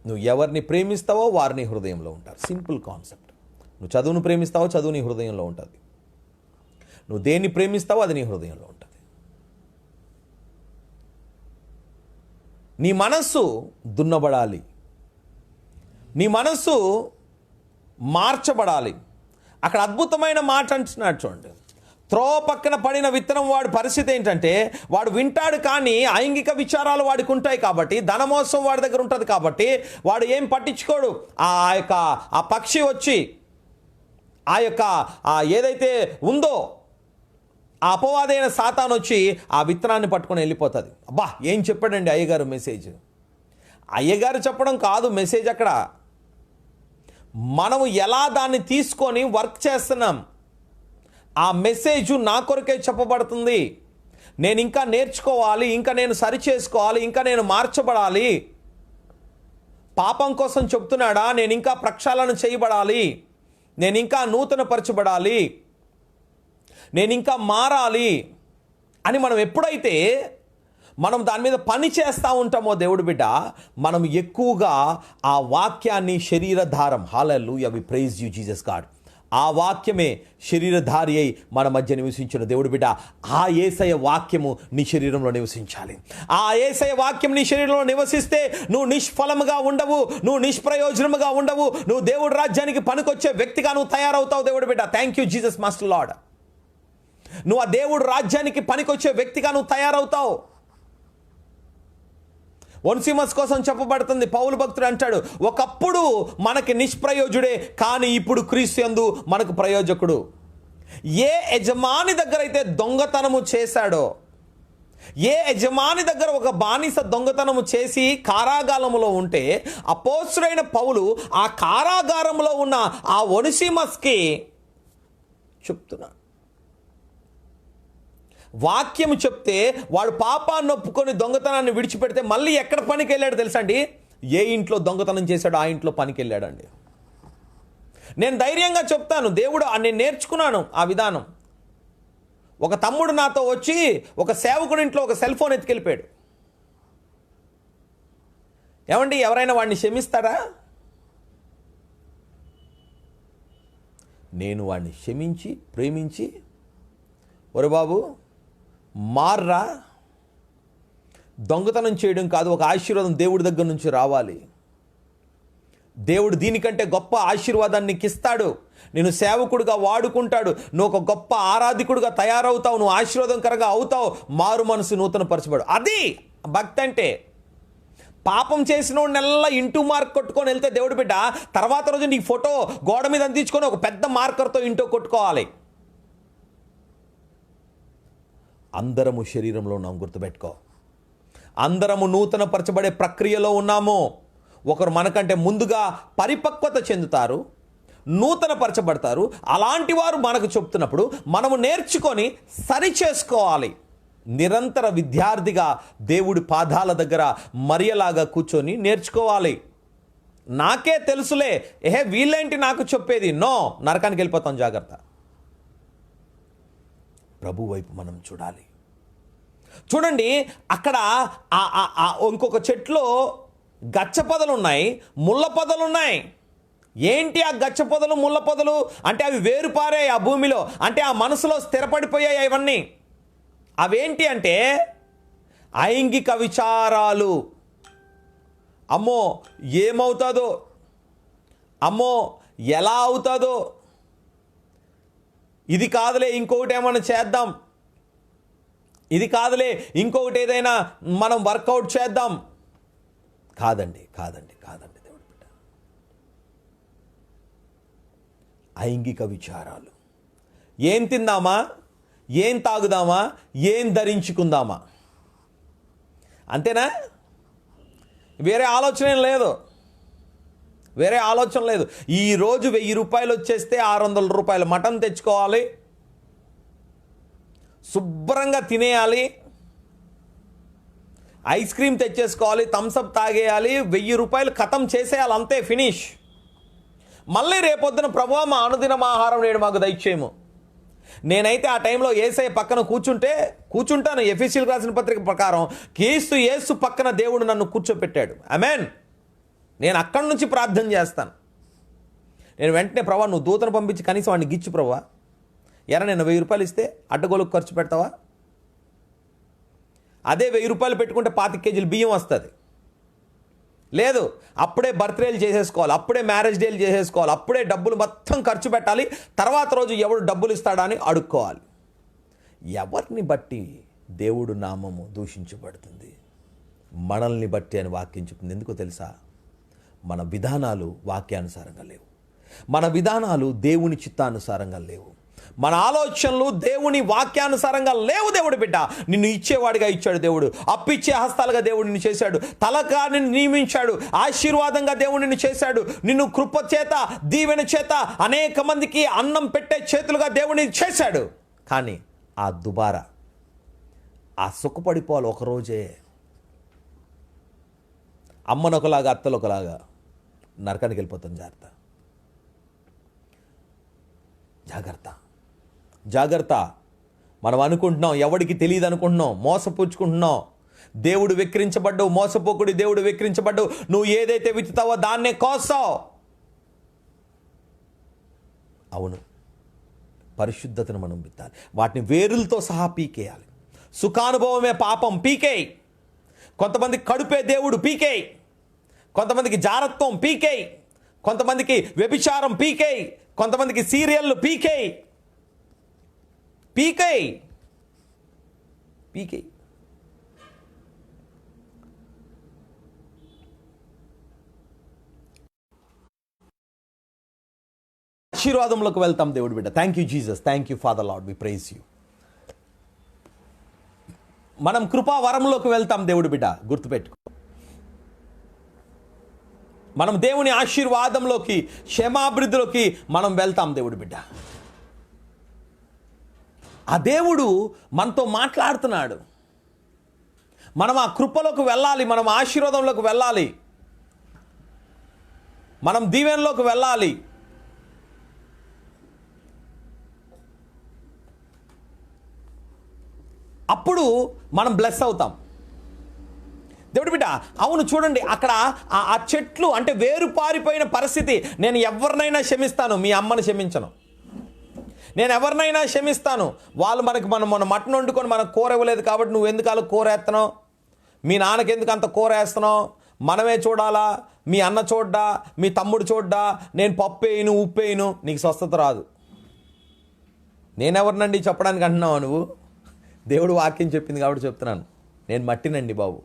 [SPEAKER 1] నువ్వు ఎవరిని ప్రేమిస్తావో వారు నీ హృదయంలో ఉంటారు. Simple concept. నువ్వు చదువును ప్రేమిస్తావో చదువు నీ హృదయంలో ఉంటుంది. నువ్వు దేన్ని ప్రేమిస్తావో అది నీ హృదయంలో ఉంటుంది. నీ మనస్సు దున్నబడాలి, నీ మనస్సు మార్చబడాలి. అక్కడ అద్భుతమైన మాట అంటున్నాడు చూడండి. త్రోవ పక్కన పడిన విత్తనం వాడి పరిస్థితి ఏంటంటే, వాడు వింటాడు కానీ ఐంగిక విచారాలు వాడికి ఉంటాయి కాబట్టి, ధనమోసం వాడి దగ్గర ఉంటుంది కాబట్టి వాడు ఏం పట్టించుకోడు. ఆ పక్షి వచ్చి ఏదైతే ఉందో ఆ అపవాదైన సాతాను వచ్చి ఆ విత్తనాన్ని పట్టుకొని వెళ్ళిపోతుంది. అబ్బా, ఏం చెప్పాడండి అయ్యగారు మెసేజ్? అయ్యగారు చెప్పడం కాదు మెసేజ్. అక్కడ మనము ఎలా దాన్ని తీసుకొని వర్క్ చేస్తున్నాం. ఆ మెసేజ్ నా కొరకే చెప్పబడుతుంది. నేను ఇంకా నేర్చుకోవాలి, ఇంకా నేను సరి చేసుకోవాలి, ఇంకా నేను మార్చబడాలి. పాపం కోసం చెప్తున్నాడా? నేను ఇంకా ప్రక్షాళన చేయబడాలి, నేను ఇంకా నూతనపరచబడాలి, నేను ఇంకా మారాలి అని మనం ఎప్పుడైతే మనం దాని మీద పని చేస్తూ ఉంటామో దేవుడు బిడ్డ, మనం ఎక్కువగా ఆ వాక్యాన్ని శరీరధారం, hallelujah, we praise you Jesus God, ఆ వాక్యమే శరీరధారి అయి మన మధ్య నివసించిన దేవుడు బిడ్డ. ఆ యేసయ్య వాక్యము నీ శరీరంలో నివసించాలి. ఆ యేసయ్య వాక్యం నీ శరీరంలో నివసిస్తే నువ్వు నిష్ఫలముగా ఉండవు, నువ్వు నిష్ప్రయోజనముగా ఉండవు, నువ్వు దేవుడి రాజ్యానికి పనికొచ్చే వ్యక్తిగా నువ్వు తయారవుతావు దేవుడు బిడ్డ. Thank you Jesus master lord. నువ్వు ఆ దేవుడి రాజ్యానికి పనికొచ్చే వ్యక్తిగా నువ్వు తయారవుతావు. ఒన్సిమస్ కోసం చెప్పబడుతుంది. పౌలు భక్తుడు అంటాడు, ఒకప్పుడు మనకి నిష్ప్రయోజుడే, కానీ ఇప్పుడు క్రీస్తు యందు మనకు ప్రయోజకుడు. ఏ యజమాని దగ్గర అయితే దొంగతనము చేశాడో, ఏ యజమాని దగ్గర ఒక బానిస దొంగతనము చేసి కారాగారములో ఉంటే అపోస్తుడైన పౌలు ఆ కారాగారంలో ఉన్న ఆ ఒన్సిమస్కి చెప్తున్నాడు. వాక్యము చెప్తే వాడు పాపాన్ని ఒప్పుకొని దొంగతనాన్ని విడిచిపెడితే మళ్ళీ ఎక్కడ పనికి వెళ్ళాడు తెలుసా అండి? ఏ ఇంట్లో దొంగతనం చేశాడో ఆ ఇంట్లో పనికి వెళ్ళాడండి. నేను ధైర్యంగా చెప్తాను, దేవుడు నేను నేర్చుకున్నాను ఆ విధానం. ఒక తమ్ముడు నాతో వచ్చి ఒక సేవకుడి ఇంట్లో ఒక సెల్ ఫోన్ ఎత్తుకెళ్ళిపోయాడు. ఏమండి, ఎవరైనా వాడిని క్షమిస్తారా? నేను వాడిని క్షమించి ప్రేమించి, ఒరే బాబు మార్రా, దొంగతనం చేయడం కాదు, ఒక ఆశీర్వాదం దేవుడి దగ్గర నుంచి రావాలి. దేవుడు దీనికంటే గొప్ప ఆశీర్వాదాన్ని నీకు ఇస్తాడు. నేను సేవకుడిగా వాడుకుంటాడు. నువ్వు ఒక గొప్ప ఆరాధికుడిగా తయారవుతావు, నువ్వు ఆశీర్వాదకరంగా అవుతావు, మారు మనసు నూతన పరచబడు. అది భక్తి అంటే. పాపం చేసిన నెలలా ఇంటూ మార్క్ కొట్టుకొని వెళ్తే దేవుడు బిడ్డ, తర్వాత రోజు నీ ఫోటో గోడ మీద అందించుకొని ఒక పెద్ద మార్కర్తో ఇంటో కొట్టుకోవాలి. అందరము శరీరంలో ఉన్నాం, గుర్తుపెట్టుకో. అందరము నూతన పరచబడే ప్రక్రియలో ఉన్నాము. ఒకరు మనకంటే ముందుగా పరిపక్వత చెందుతారు, నూతన పరచబడతారు. అలాంటి వారు మనకు చెప్తున్నప్పుడు మనము నేర్చుకొని సరి చేసుకోవాలి. నిరంతర విద్యార్థిగా దేవుడి పాదాల దగ్గర మరియలాగా కూర్చొని నేర్చుకోవాలి. నాకే తెలుసులే, వీళ్ళేంటి నాకు చెప్పేది, నో, నరకానికి వెళ్ళిపోతాం, జాగ్రత్త. ప్రభు వైపు మనం చూడాలి. చూడండి, అక్కడ ఇంకొక చెట్లో గచ్చ పొదలు ఉన్నాయి, ముళ్ళ పొదలు ఉన్నాయి. ఏంటి ఆ గచ్చ పొదలు ముళ్ళ పొదలు అంటే? అవి వేరుపారాయి ఆ భూమిలో, అంటే ఆ మనసులో స్థిరపడిపోయాయి ఇవన్నీ. అవేంటి అంటే ఐంగిక విచారాలు. అమ్మో ఏమవుతుందో, అమ్మో ఎలా అవుతుందో, ఇది కాదులే ఇంకొకటి ఏమైనా చేద్దాం, ఇది కాదులే ఇంకొకటి ఏదైనా మనం వర్కౌట్ చేద్దాం. కాదండి, కాదండి, కాదండి దేవుడి బిడ్డ. ఐంగిక విచారాలు. ఏం తిందామా, ఏం తాగుదామా, ఏం ధరించుకుందామా, అంతేనా? వేరే ఆలోచన లేదు, వేరే ఆలోచన లేదు. ఈరోజు 1000 రూపాయలు వచ్చేస్తే 600 రూపాయలు మటన్ తెచ్చుకోవాలి, శుభ్రంగా తినేయాలి, ఐస్ క్రీమ్ తెచ్చేసుకోవాలి, థమ్స్అప్ తాగేయాలి, 1000 రూపాయలు ఖతం చేసేయాలి, అంతే, ఫినిష్. మళ్ళీ రేపొద్దున ప్రభువా మా అనుదిన ఆహారం నేడు మాకు దయచేయము. నేనైతే ఆ టైంలో యేసయ్య పక్కన కూర్చుంటాను. ఎఫెసీయులకు రాసిన పత్రిక ప్రకారం క్రీస్తు యేసు పక్కన దేవుడు నన్ను కూర్చోపెట్టాడు. ఆమేన్. నేను అక్కడి నుంచి ప్రార్థన చేస్తాను. నేను వెంటనే ప్రభా నువ్వు దూతను పంపించి కనీసం వాడిని గిచ్చు ప్రభా. నేను 1000 రూపాయలు ఇస్తే అడ్డగోలుకు ఖర్చు పెడతావా? అదే 1000 రూపాయలు పెట్టుకుంటే 25 కేజీలు బియ్యం వస్తుంది. లేదు, అప్పుడే బర్త్డేలు చేసేసుకోవాలి, అప్పుడే మ్యారేజ్ డేలు చేసేసుకోవాలి, అప్పుడే డబ్బులు మొత్తం ఖర్చు పెట్టాలి, తర్వాత రోజు ఎవడు డబ్బులు ఇస్తాడా అని అడుక్కోవాలి. ఎవరిని బట్టి దేవుడు నామము దూషించబడుతుంది? మనల్ని బట్టి అని వాక్యం చెప్తుంది. ఎందుకో తెలుసా? మన విధానాలు వాక్యానుసారంగా లేవు, మన విధానాలు దేవుని చిత్తానుసారంగా లేవు, మన ఆలోచనలు దేవుని వాక్యానుసారంగా లేవు. దేవుడు బిడ్డ నిన్ను ఇచ్చేవాడిగా ఇచ్చాడు దేవుడు, అప్పిచ్చే హస్తాలుగా దేవుడు నిన్ను చేశాడు, తలగా నిన్ను నియమించాడు, ఆశీర్వాదంగా దేవుడు నిన్ను చేశాడు, నిన్ను కృప చేత దీవెన చేత అనేక మందికి అన్నం పెట్టే చేతులుగా దేవుడిని చేశాడు. కానీ ఆ దుబారా, ఆ సుఖపడిపోవాలి ఒకరోజే. అమ్మనొకలాగా అత్తలొకలాగా నరకానికి వెళ్ళిపోతాం. జాగ్రత్త, జాగ్రత్త, జాగ్రత్త. మనం అనుకుంటున్నాం ఎవడికి తెలియదు అనుకుంటున్నాం, మోసపుచ్చుకుంటున్నాం. దేవుడు వెక్కిరించబడ్డావు, మోసపోకుడి దేవుడు వెక్కిరించబడ్డావు. నువ్వు ఏదైతే విత్తుతావో దాన్నే కోస్తావు. అవును, పరిశుద్ధతను మనం విత్తాలి. వాటిని వేరులతో సహా పీకేయాలి. సుఖానుభవమే పాపం, పీకేయి. కొంతమందికి కడుపే దేవుడు, పీకేయి. కొంతమందికి జారత్వం, పీకేయి. కొంతమందికి వ్యభిచారం, పీకేయి. కొంతమందికి సీరియళ్ళు, పీకేయి. పీకేయి పీకేయి ఆశీర్వాదంలోకి వెళ్తాం దేవుడి బిడ్డ. Thank you Jesus, thank you father lord, we praise you. మనం కృపా వరంలోకి వెళ్తాం దేవుడి బిడ్డ, గుర్తుపెట్టుకో. మనం దేవుని ఆశీర్వాదంలోకి, క్షేమాభివృద్ధిలోకి మనం వెళ్తాం దేవుడి బిడ్డ. ఆ దేవుడు మనతో మాట్లాడుతున్నాడు. మనం ఆ కృపలోకి వెళ్ళాలి, మనం ఆశీర్వాదంలోకి వెళ్ళాలి, మనం దీవెనలోకి వెళ్ళాలి. అప్పుడు మనం బ్లెస్ అవుతాం దేవుడి బిడ్డ. అవును, చూడండి అక్కడ ఆ చెట్లు అంటే వేరు పారిపోయిన పరిస్థితి. నేను ఎవరినైనా క్షమిస్తాను, మీ అమ్మని క్షమించను. నేను ఎవరినైనా క్షమిస్తాను, వాళ్ళు మన మటన్ వండుకొని మనకు కూర ఇవ్వలేదు కాబట్టి నువ్వు ఎందుకు అలా కూర వేస్తున్నావు, మీ నాన్నకి ఎందుకు అంత కూర వేస్తున్నావు, మనమే చూడాలా, మీ అన్న చూడ్డా, మీ తమ్ముడు చూడ్డా, నేను పప్పు వేయను ఉప్పు వేయను, నీకు స్వస్థత రాదు. నేనెవరినండి చెప్పడానికి అంటున్నావు నువ్వు? దేవుడు వాక్యం చెప్పింది కాబట్టి చెప్తున్నాను. నేను మట్టినండి బాబు,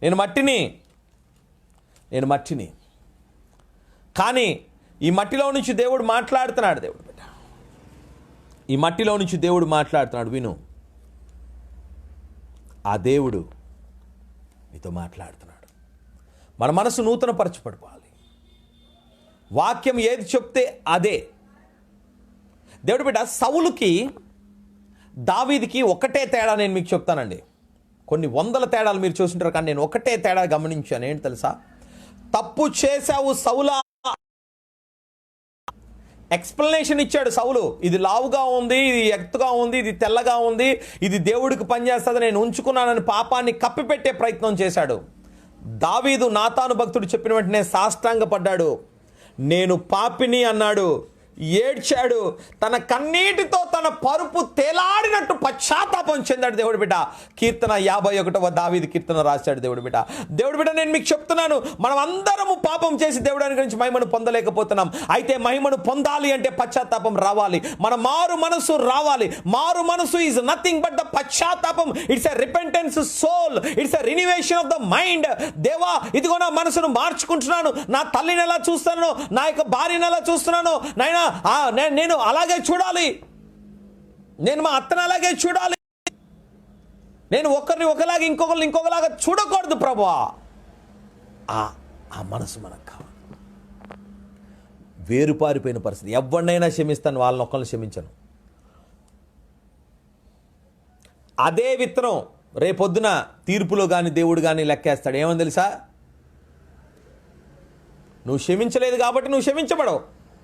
[SPEAKER 1] నేను మట్టిని. కానీ ఈ మట్టిలో నుంచి దేవుడు మాట్లాడుతున్నాడు. దేవుడు బిడ్డ, ఈ మట్టిలో నుంచి దేవుడు మాట్లాడుతున్నాడు. విను, ఆ దేవుడు నీతో మాట్లాడుతున్నాడు. మన మనసు నూతన పరచబడిపోవాలి. వాక్యం ఏది చెప్తే అదే. దేవుడు బిడ్డ, సౌలుకి దావీదుకి ఒకటే తేడా నేను మీకు చెప్తానండి. కొన్ని వందల తేడాలు మీరు చూసింటారు, కానీ నేను ఒకటే తేడా గమనించాను. ఏంటి తెలుసా? తప్పు చేశావు సౌలా, ఎక్స్ప్లెనేషన్ ఇచ్చాడు సౌలు. ఇది లావుగా ఉంది, ఇది ఎత్తుగా ఉంది, ఇది తెల్లగా ఉంది, ఇది దేవుడికి పనిచేస్తుంది, నేను ఉంచుకున్నానని పాపాన్ని కప్పిపెట్టే ప్రయత్నం చేశాడు. దావీదు నాతాను భక్తుడు చెప్పిన వెంటనే సాష్టాంగపడ్డాడు. నేను పాపిని అన్నాడు, ఏడ్చాడు. తన కన్నీటితో తన పరుపు తేలాడినట్టు పశ్చాత్తాపం చెందాడు దేవుడి బిడ్డ. కీర్తన 51వ దావీదు కీర్తన రాశాడు దేవుడి బిడ్డ. దేవుడి బిడ్డ, నేను మీకు చెప్తున్నాను, మనం అందరము పాపం చేసి దేవుడి గురించి మహిమను పొందలేకపోతున్నాం. అయితే మహిమను పొందాలి అంటే పశ్చాత్తాపం రావాలి, మన మారు మనసు రావాలి. మారు మనసు ఈజ్ నథింగ్ బట్ ద పశ్చాత్తాపం. It's a repentance soul, it's a renovation of the mind. దేవా, ఇదిగో నా మనసును మార్చుకుంటున్నాను, నా తల్లిని ఎలా చూస్తున్నాను, నా యొక్క భార్యను ఎలా చూస్తున్నాను, నాయనా నేను అలాగే చూడాలి, నేను మా అత్తను అలాగే చూడాలి, నేను ఒకరిని ఒకలాగా ఇంకొకరిని ఇంకొకలాగా చూడకూడదు ప్రభువా. ఆ మనసు మనకు కావాలి. వేరుపారిపోయిన పరిస్థితి. ఎవరినైనా క్షమిస్తాను, వాళ్ళని ఒక్కరిని క్షమించను. అదే విత్తనం రేపొద్దున తీర్పులో కానీ దేవుడు కానీ లెక్కేస్తాడు. ఏమని తెలుసా? నువ్వు క్షమించలేదు కాబట్టి నువ్వు క్షమించబడవు.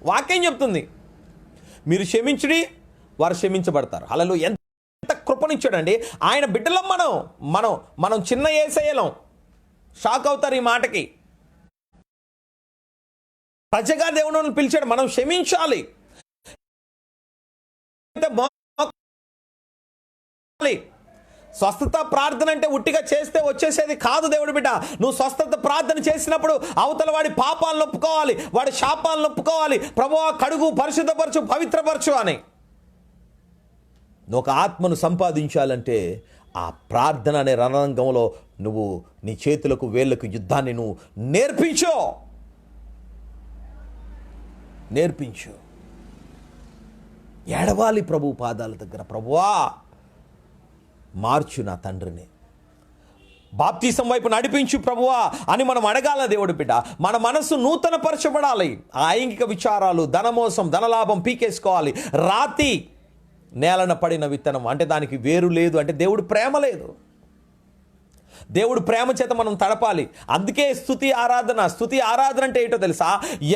[SPEAKER 1] వాక్యం చెప్తుంది, మీరు క్షమించుడి, వారు క్షమించబడతారు. అలా ఎంత కృపనిచ్చాడండి ఆయన బిడ్డలం. మనం చిన్న యేసయ్యలం. షాక్ అవుతారు ఈ మాటకి. ప్రజగా దేవుని పిలిచాడు, మనం క్షమించాలి. స్వస్థత ప్రార్థన అంటే ఉట్టిగా చేస్తే వచ్చేసేది కాదు దేవుడి బిడ్డ. నువ్వు స్వస్థత ప్రార్థన చేసినప్పుడు అవతల వాడి పాపాలను ఒప్పుకోవాలి, వాడి శాపాలను ఒప్పుకోవాలి. ప్రభువా, కడుగు, పరిశుద్ధపరచు, పవిత్రపరచు అని. నువ్వు ఒక ఆత్మను సంపాదించాలంటే ఆ ప్రార్థన అనే రణరంగంలో నువ్వు నీ చేతులకు వేళ్లకు యుద్ధాన్ని నువ్వు నేర్పించు. ఏడవాలి ప్రభు పాదాల దగ్గర, ప్రభువా మార్చు నా తండ్రిని, బాప్తీసం వైపు నడిపించు ప్రభువా అని మనం అడగాల దేవుడి బిడ్డ. మన మనసు నూతన పరచబడాలి. ఆ ఐంగిక విచారాలు, ధనమోసం, ధనలాభం పీకేసుకోవాలి. రాతి నేలన పడిన విత్తనం అంటే దానికి వేరు లేదు, అంటే దేవుడు ప్రేమ లేదు. దేవుడు ప్రేమ చేత మనం తడపాలి. అందుకే స్తుతి ఆరాధన అంటే ఏంటో తెలుసా?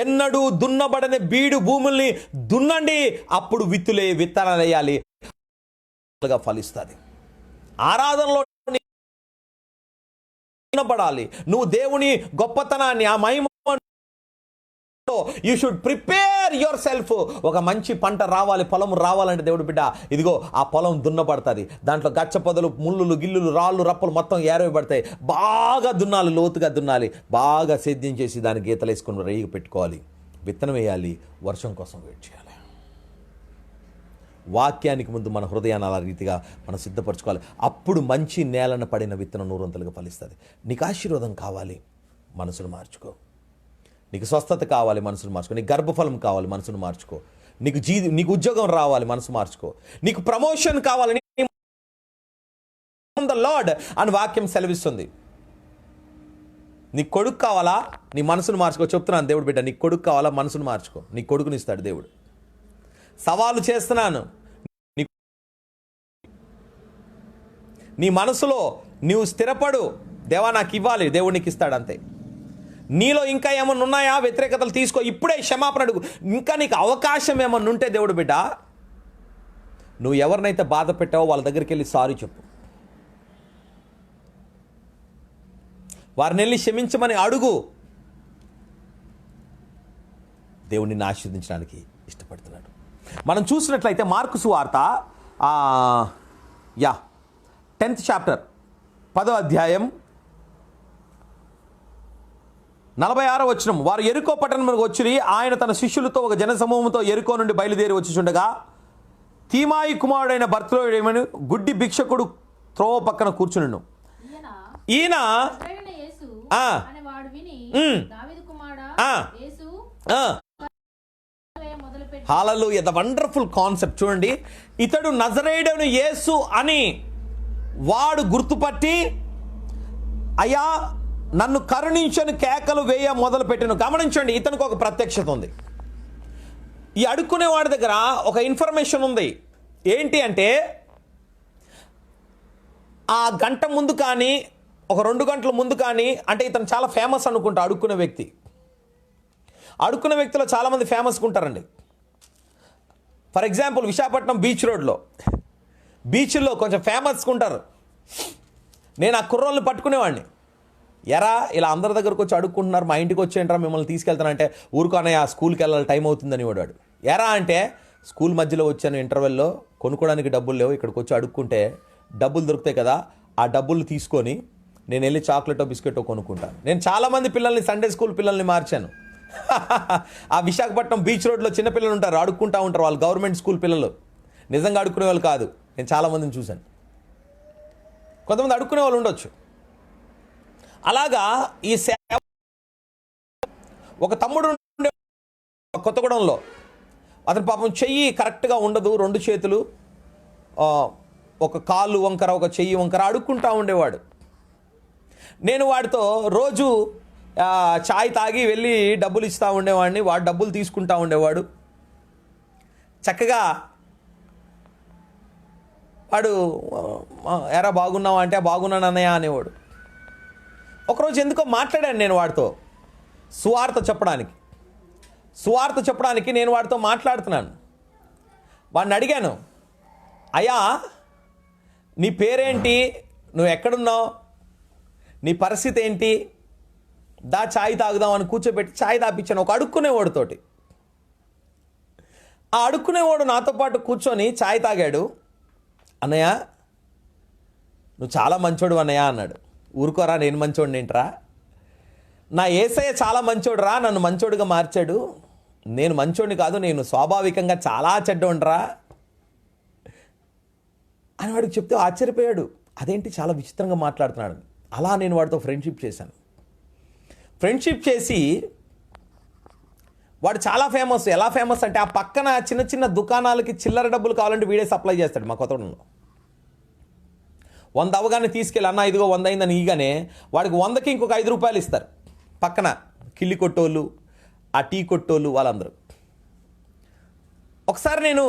[SPEAKER 1] ఎన్నడూ దున్నబడని బీడు భూముల్ని దున్నండి, అప్పుడు విత్తనాలు వేయాలి, ఫలిస్తుంది. ఆరాధనలో పడాలి. నువ్వు దేవుని గొప్పతనాన్ని, ఆ మహిమ you should prepare yourself. ఒక మంచి పంట రావాలి, పొలం రావాలంటే దేవుడు బిడ్డ ఇదిగో ఆ పొలం దున్నపడుతుంది, దాంట్లో గచ్చ పొదలు, ముళ్ళులు, గిల్లులు, రాళ్ళు, రప్పలు మొత్తం ఏరవేయబడతాయి. బాగా దున్నాలి, లోతుగా దున్నాలి, బాగా సేద్యం చేసి దాని గీతలు వేసుకొని రేగి పెట్టుకోవాలి, విత్తనం వేయాలి, వర్షం కోసం వెయిట్ చేయాలి. వాక్యానికి ముందు మన హృదయాన్ని అలా రీతిగా మనం సిద్ధపరచుకోవాలి. అప్పుడు మంచి నేలను పడిన విత్తనం 100 ఫలిస్తుంది. నీకు ఆశీర్వాదం కావాలి, మనసును మార్చుకో. నీకు స్వస్థత కావాలి, మనసును మార్చుకో. నీకు గర్భఫలం కావాలి, మనసును మార్చుకో. నీకు ఉద్యోగం రావాలి, మనసు మార్చుకో. నీకు ప్రమోషన్ కావాలని ద లార్డ్ అని వాక్యం సెలవిస్తుంది. నీకు కొడుకు కావాలా, నీ మనసును మార్చుకో. చెప్తున్నాను దేవుడు బిడ్డ, నీకు కొడుకు కావాలా, మనసును మార్చుకో. నీ కొడుకుని ఇస్తాడు దేవుడు. సవాలు చేస్తున్నాను, నీ మనసులో నీవు స్థిరపడు. దేవా నాకు ఇవ్వాలి, దేవుడు నీకు ఇస్తాడు అంతే. నీలో ఇంకా ఏమన్నా ఉన్నాయా వ్యతిరేకతలు, తీసుకో. ఇప్పుడే క్షమాపణ అడుగు. ఇంకా నీకు అవకాశం ఏమన్నా ఉంటే దేవుడు బిడ్డ, నువ్వు ఎవరినైతే బాధ పెట్టావో వాళ్ళ దగ్గరికి వెళ్ళి సారీ చెప్పు. వారిని వెళ్ళి క్షమించమని అడుగు. దేవుడు నిన్ను ఆశీర్వదించడానికి ఇష్టపడుతున్నాడు. మనం చూసినట్లయితే మార్కు సువార్త 10th చాప్టర్ 10వ అధ్యాయం 46వ వచనం. వారు ఎరుకో పట్టణమునకు వచ్చిరి. ఆయన తన శిష్యులతో ఒక జనసమూహంతో ఎరుకో నుండి బయలుదేరి వచ్చుచుండగా తీమాయి కుమారుడైన బర్తిలోమేయును గుడ్డి భిక్షకుడు త్రోవ పక్కన కూర్చునిను. ఈయన హల్లెలూయా, ద వండర్ఫుల్ కాన్సెప్ట్ చూడండి. ఇతడు నజరేయుడైన యేసు అని వాడు గుర్తుపట్టి, అయ్యా నన్ను కరుణించని కేకలు వేయ మొదలుపెట్టాను. గమనించండి, ఇతనికి ఒక ప్రత్యక్షత ఉంది. ఈ అడుక్కునే వాడి దగ్గర ఒక ఇన్ఫర్మేషన్ ఉంది. ఏంటి అంటే, ఆ గంట ముందు కానీ ఒక 2 గంటల ముందు కానీ, అంటే ఇతను చాలా ఫేమస్ అనుకుంటా. అడుక్కునే వ్యక్తిలో చాలామంది ఫేమస్గా ఉంటారండి. ఫర్ ఎగ్జాంపుల్ విశాఖపట్నం బీచ్లో కొంచెం ఫేమస్గా ఉంటారు. నేను ఆ కుర్రోళ్ళని పట్టుకునేవాడిని. ఎరా ఇలా అందరి దగ్గరకు వచ్చి అడుక్కుంటున్నారు, మా ఇంటికి వచ్చేంటారా, మిమ్మల్ని తీసుకెళ్తానంటే ఊరుకోనయ్య స్కూల్కి వెళ్ళాలి, టైం అవుతుందని వాడు. ఎరా అంటే, స్కూల్ మధ్యలో వచ్చాను, ఇంటర్వెల్లో కొనుక్కోవడానికి డబ్బులు లేవు, ఇక్కడికి వచ్చి అడుక్కుంటే డబ్బులు దొరుకుతాయి కదా, ఆ డబ్బులు తీసుకొని నేను వెళ్ళి చాక్లెటో బిస్కెటో కొనుక్కుంటాను. నేను చాలామంది పిల్లల్ని, సండే స్కూల్ పిల్లల్ని మార్చాను. ఆ విశాఖపట్నం బీచ్ రోడ్లో చిన్నపిల్లలు ఉంటారు, అడుక్కుంటూ ఉంటారు. వాళ్ళు గవర్నమెంట్ స్కూల్ పిల్లలు, నిజంగా అడుక్కునే వాళ్ళు కాదు. నేను చాలామందిని చూశాను. కొంతమంది అడుక్కునే వాళ్ళు ఉండొచ్చు. అలాగా ఈ సేవ ఒక తమ్ముడు కొత్తగూడెంలో, అతని పాపం చెయ్యి కరెక్ట్గా ఉండదు, 2 చేతులు, ఒక కాలు వంకర, ఒక చెయ్యి వంకర, అడుక్కుంటూ ఉండేవాడు. నేను వాడితో రోజు చాయ్ తాగి వెళ్ళి డబ్బులు ఇస్తూ ఉండేవాడిని. వాడు డబ్బులు తీసుకుంటూ ఉండేవాడు. చక్కగా వాడు ఎరా బాగున్నావా అంటే బాగున్నాను అన్నయ్య అనేవాడు. ఒకరోజు ఎందుకో మాట్లాడాను నేను వాడితో, సువార్త చెప్పడానికి నేను వాడితో మాట్లాడుతున్నాను. వాడిని అడిగాను, అయ్యా నీ పేరేంటి, నువ్వు ఎక్కడున్నావు, నీ పరిస్థితి ఏంటి, దా ఛాయ్ తాగుదాం అని కూర్చోబెట్టి ఛాయ్ తాపించాను ఒక అడుక్కునేవాడితోటి. ఆ అడుక్కునేవాడు నాతో పాటు కూర్చొని ఛాయ్ తాగాడు. అన్నయ్య నువ్వు చాలా మంచోడు అన్నయ్య అన్నాడు. ఊరుకోరా, నేను మంచోడిని ఏంట్రా, నా యేసయ్య చాలా మంచోడురా, నన్ను మంచోడుగా మార్చాడు. నేను మంచోడిని కాదు, నేను స్వాభావికంగా చాలా చెడ్డోండ్రా అని వాడికి చెప్తే ఆశ్చర్యపోయాడు. అదేంటి చాలా విచిత్రంగా మాట్లాడుతున్నాడు. అలా నేను వాడితో ఫ్రెండ్షిప్ చేసి వాడు చాలా ఫేమస్. ఎలా ఫేమస్ అంటే, ఆ పక్కన చిన్న చిన్న దుకాణాలకి చిల్లర డబ్బులు కావాలంటే వీడే సప్లై చేస్తాడు. మా కొత్తగూడెంలో 100 అవగానే తీసుకెళ్ళి, అన్న ఇదిగో 100 అయిందని ఈగానే వాడికి 100కి ఇంకొక 5 రూపాయలు ఇస్తారు. పక్కన కిల్లి కొట్టోళ్ళు, ఆ టీ కొట్టోళ్ళు వాళ్ళందరూ. ఒకసారి నేను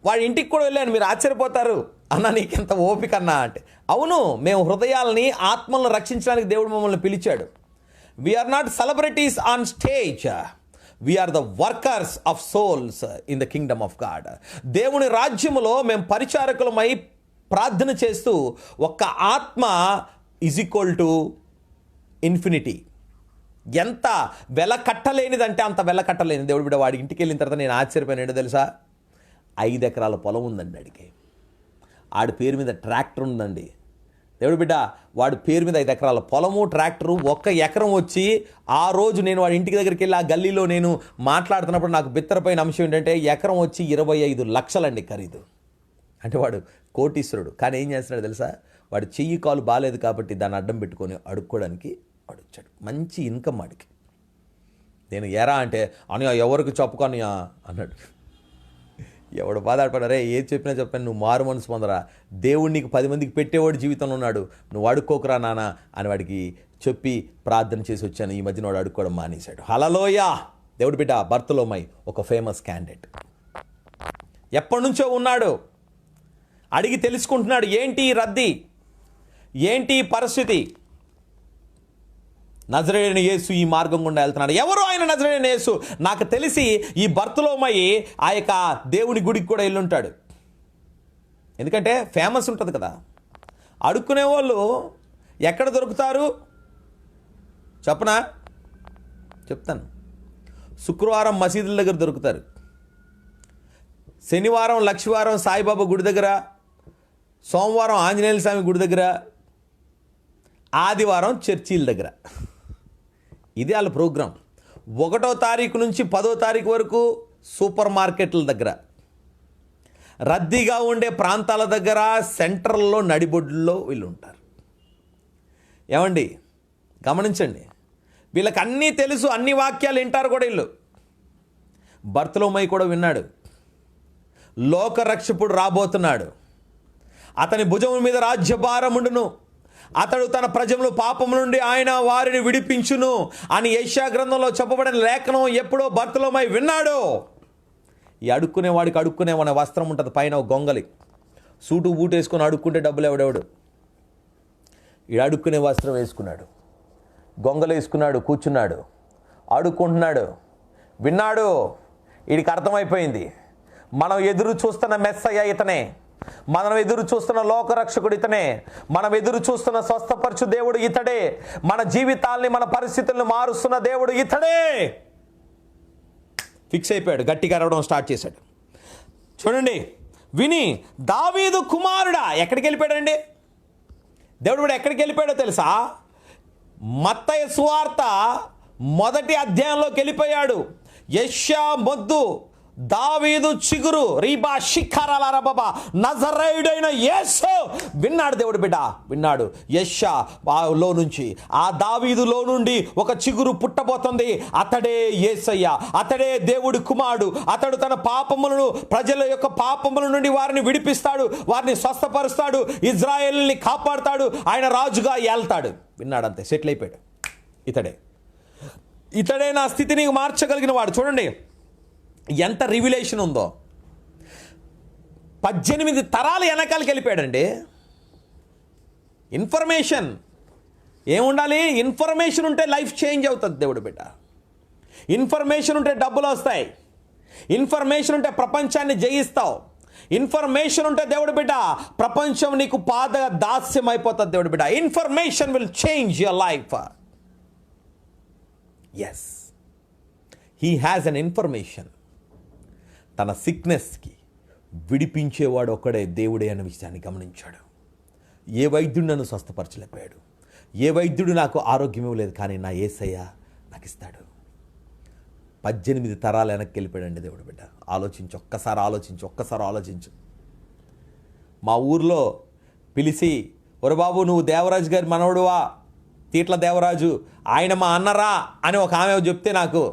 [SPEAKER 1] వాడి ఇంటికి కూడా వెళ్ళాను. మీరు ఆశ్చర్యపోతారు, అన్న నీకెంత ఓపిక అన్నా అంటే. అవును, మేము హృదయాలని, ఆత్మలను రక్షించడానికి దేవుడు మమ్మల్ని పిలిచాడు. We are not celebrities on stage, we are the workers of souls in the kingdom of God. దేవుని రాజ్యములో మేము పరిచారకులమై ప్రార్థన చేస్తూ, ఒక్క ఆత్మ ఈజ్ ఈక్వల్ టు ఇన్ఫినిటీ. ఎంత వెల కట్టలేనిదంటే అంత వెల కట్టలేని దేవుడు బిడ్డ. వాడి ఇంటికి వెళ్ళిన తర్వాత నేను ఆశ్చర్యపోయాను. ఏంటో తెలుసా, 5 ఎకరాల పొలం ఉందండి ఆడికి. ఆడి పేరు మీద ట్రాక్టర్ ఉందండి. దేవుడు బిడ్డ, వాడి పేరు మీద 5 ఎకరాల పొలము, ట్రాక్టరు. 1 ఎకరం వచ్చి ఆ రోజు నేను వాడి ఇంటికి దగ్గరికి వెళ్ళి ఆ గల్లీలో నేను మాట్లాడుతున్నప్పుడు నాకు బిత్తరపోయిన అంశం ఏంటంటే, ఎకరం వచ్చి 25 లక్షలండి ఖరీదు. అంటే వాడు కోటీశ్వరుడు. కానీ ఏం చేస్తున్నాడు తెలుసా, వాడు చెయ్యి కాలు బాగాలేదు కాబట్టి దాన్ని అడ్డం పెట్టుకొని అడుక్కోవడానికి వాడు వచ్చాడు. మంచి ఇన్కమ్ వాడికి. నేను ఎరా అంటే, అని ఎవరికి చెప్పుకొని అన్నాడు. ఎవడు బాధపడారే, ఏది చెప్పినా చెప్పాను, నువ్వు మారు మనసు పొందరా, దేవుడు నీకు 10 మందికి పెట్టేవాడు జీవితంలో ఉన్నాడు, నువ్వు అడుక్కోకురా నాన్న అని వాడికి చెప్పి ప్రార్థన చేసి వచ్చాను. ఈ మధ్యన వాడు అడుక్కోవడం మానేశాడు. హల్లెలూయా. దేవుడు బిడ్డ, బర్తలోమై ఒక ఫేమస్ క్యాండిడేట్. ఎప్పటి నుంచో ఉన్నాడు. అడిగి తెలుసుకుంటున్నాడు, ఏంటి ఈ రద్దీ, ఏంటి ఈ పరిస్థితి. నజరేయుడైన యేసు ఈ మార్గం గుండా వెళ్తున్నాడు. ఎవరు ఆయన నజరేయుడైన యేసు? నాకు తెలిసి ఈ బర్తలోమయి ఆ యొక్క దేవుని గుడికి కూడా వెళ్ళుంటాడు. ఎందుకంటే ఫేమస్ ఉంటుంది కదా. అడుక్కునే వాళ్ళు ఎక్కడ దొరుకుతారు చెప్పనా? చెప్తాను. శుక్రవారం మసీదుల దగ్గర దొరుకుతారు, శనివారం లక్షవారం సాయిబాబా గుడి దగ్గర, సోమవారం ఆంజనేయ స్వామి గుడి దగ్గర, ఆదివారం చర్చీల దగ్గర. ఇది వాళ్ళ ప్రోగ్రాం. 1వ తారీఖు నుంచి 10వ తారీఖు వరకు సూపర్ మార్కెట్ల దగ్గర, రద్దీగా ఉండే ప్రాంతాల దగ్గర, సెంటర్లో నడిబొడ్లలో వీళ్ళు ఉంటారు. ఏమండి గమనించండి, వీళ్ళకి అన్నీ తెలుసు, అన్ని వాక్యాలు వింటారు కూడా వీళ్ళు. బర్తలోమై కూడా విన్నాడు, లోకరక్షకుడు రాబోతున్నాడు, అతని భుజం మీద రాజ్యభారముండును, అతడు తన ప్రజలు పాపము నుండి ఆయన వారిని విడిపించును అని యెషయా గ్రంథంలో చెప్పబడిన లేఖనం ఎప్పుడో బర్తలోమై విన్నాడు. ఈ అడుక్కునే వాడికి అడుక్కునే మన వస్త్రం ఉంటుంది, పైన ఒక గొంగలి, సూటు బూటు వేసుకొని అడుక్కుంటే డబ్బులు ఎవడెవడు. ఈ అడుక్కునే వస్త్రం వేసుకున్నాడు, గొంగలు వేసుకున్నాడు, కూర్చున్నాడు, అడుక్కుంటున్నాడు. విన్నాడు. వీడికి అర్థమైపోయింది, మనం ఎదురు చూస్తున్న మెస్సయ్య ఇతనే, మనం ఎదురు చూస్తున్న లోకరక్షకుడు ఇతనే, మనం ఎదురు చూస్తున్న స్వస్థపరచు దేవుడు ఇతడే, మన జీవితాల్ని మన పరిస్థితులను మారుస్తున్న దేవుడు ఇతడే. ఫిక్స్ అయిపోయాడు, గట్టిగా అరవడం స్టార్ట్ చేశాడు. చూడండి, విని దావీదు కుమారుడా. ఎక్కడికి వెళ్ళిపోయాడండి దేవుడు? కూడా ఎక్కడికి వెళ్ళిపోయాడో తెలుసా? మత్తయి సువార్త 1వ అధ్యాయంలోకి వెళ్ళిపోయాడు. యెషయా మొద్దు, దావీదు చిగురు, రీబా శిఖరాలరబబా, నజరేయుడైన యేసు. విన్నాడు దేవుడు బిడ్డ, విన్నాడు. యెషయాలో నుంచి, ఆ దావీదులో నుండి ఒక చిగురు పుట్టబోతుంది. అతడే యేసయ్య, అతడే దేవుడి కుమారుడు. అతడు తన పాపములను, ప్రజల యొక్క పాపముల నుండి వారిని విడిపిస్తాడు, వారిని స్వస్థపరుస్తాడు, ఇజ్రాయేల్ని కాపాడుతాడు, ఆయన రాజుగా ఏల్తాడు. విన్నాడు, అంతే, సెటిల్ అయిపోయాడు. ఇతడే నా స్థితిని మార్చగలిగిన వాడు. చూడండి ఎంత రివిలేషన్ ఉందో. 18 తరాలు వెనకాలకి వెళ్ళిపోయాడండి. ఇన్ఫర్మేషన్ ఏముండాలి? ఇన్ఫర్మేషన్ ఉంటే లైఫ్ చేంజ్ అవుతుంది దేవుడు బిడ్డ. ఇన్ఫర్మేషన్ ఉంటే డబ్బులు వస్తాయి, ఇన్ఫర్మేషన్ ఉంటే ప్రపంచాన్ని జయిస్తావు, ఇన్ఫర్మేషన్ ఉంటే దేవుడు బిడ్డ ప్రపంచం నీకు పాద దాస్యం అయిపోతుంది దేవుడు బిడ్డ. Information will change your life. Yes, he has an information. తన సిక్నెస్కి విడిపించేవాడు ఒక్కడే దేవుడే అన్న విషయాన్ని గమనించాడు. ఏ వైద్యుడు నన్ను స్వస్థపరచలేకపోయాడు, ఏ వైద్యుడు నాకు ఆరోగ్యం ఇవ్వలేదు, కానీ నా యేసయ్య నాకు ఇస్తాడు. 18 తరాలు వెనక్కి వెళ్ళిపోయాడండి దేవుడు బిడ్డ. ఆలోచించు, ఒక్కసారి ఆలోచించు. మా ఊర్లో పిలిచి, ఒరే బాబు నువ్వు దేవరాజు గారి మనవడువా, తీట్ల దేవరాజు, ఆయన మా అన్నరా అని ఒక ఆమె చెప్తే నాకు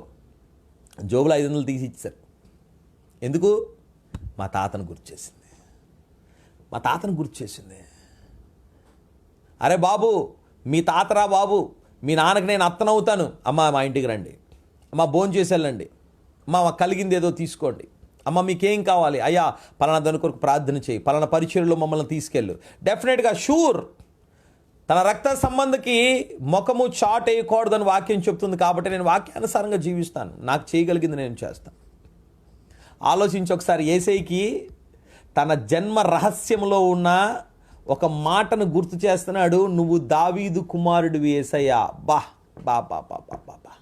[SPEAKER 1] జోబులో 500 తీసి ఇచ్చారు. ఎందుకు? మా తాతను గుర్తు చేసింది. అరే బాబు, మీ తాతరా బాబు, మీ నాన్నకి నేను అత్తనవుతాను. అమ్మ మా ఇంటికి రండి, అమ్మ భోజనం చేసి వెళ్ళండి, అమ్మ మాకు కలిగింది ఏదో తీసుకోండి, అమ్మ మీకేం కావాలి, అయ్యా పలానా దాని కొరకు ప్రార్థన చేయి, పలానా పరిచర్యలో మమ్మల్ని తీసుకెళ్ళు. డెఫినెట్గా షూర్. తన రక్త సంబంధికి ముఖము చాట్ వేయకూడదని వాక్యం చెప్తుంది కాబట్టి నేను వాక్యానుసారంగా జీవిస్తాను. నాకు చేయగలిగింది నేను చేస్తాను. ఆలోచించి ఒకసారి, యేసయ్యకి తన జన్మ రహస్యంలో ఉన్న ఒక మాటను గుర్తు చేస్తున్నాడు. నువ్వు దావీదు కుమారుడివి యేసయ్య. బా, బాబా బాబా బాబా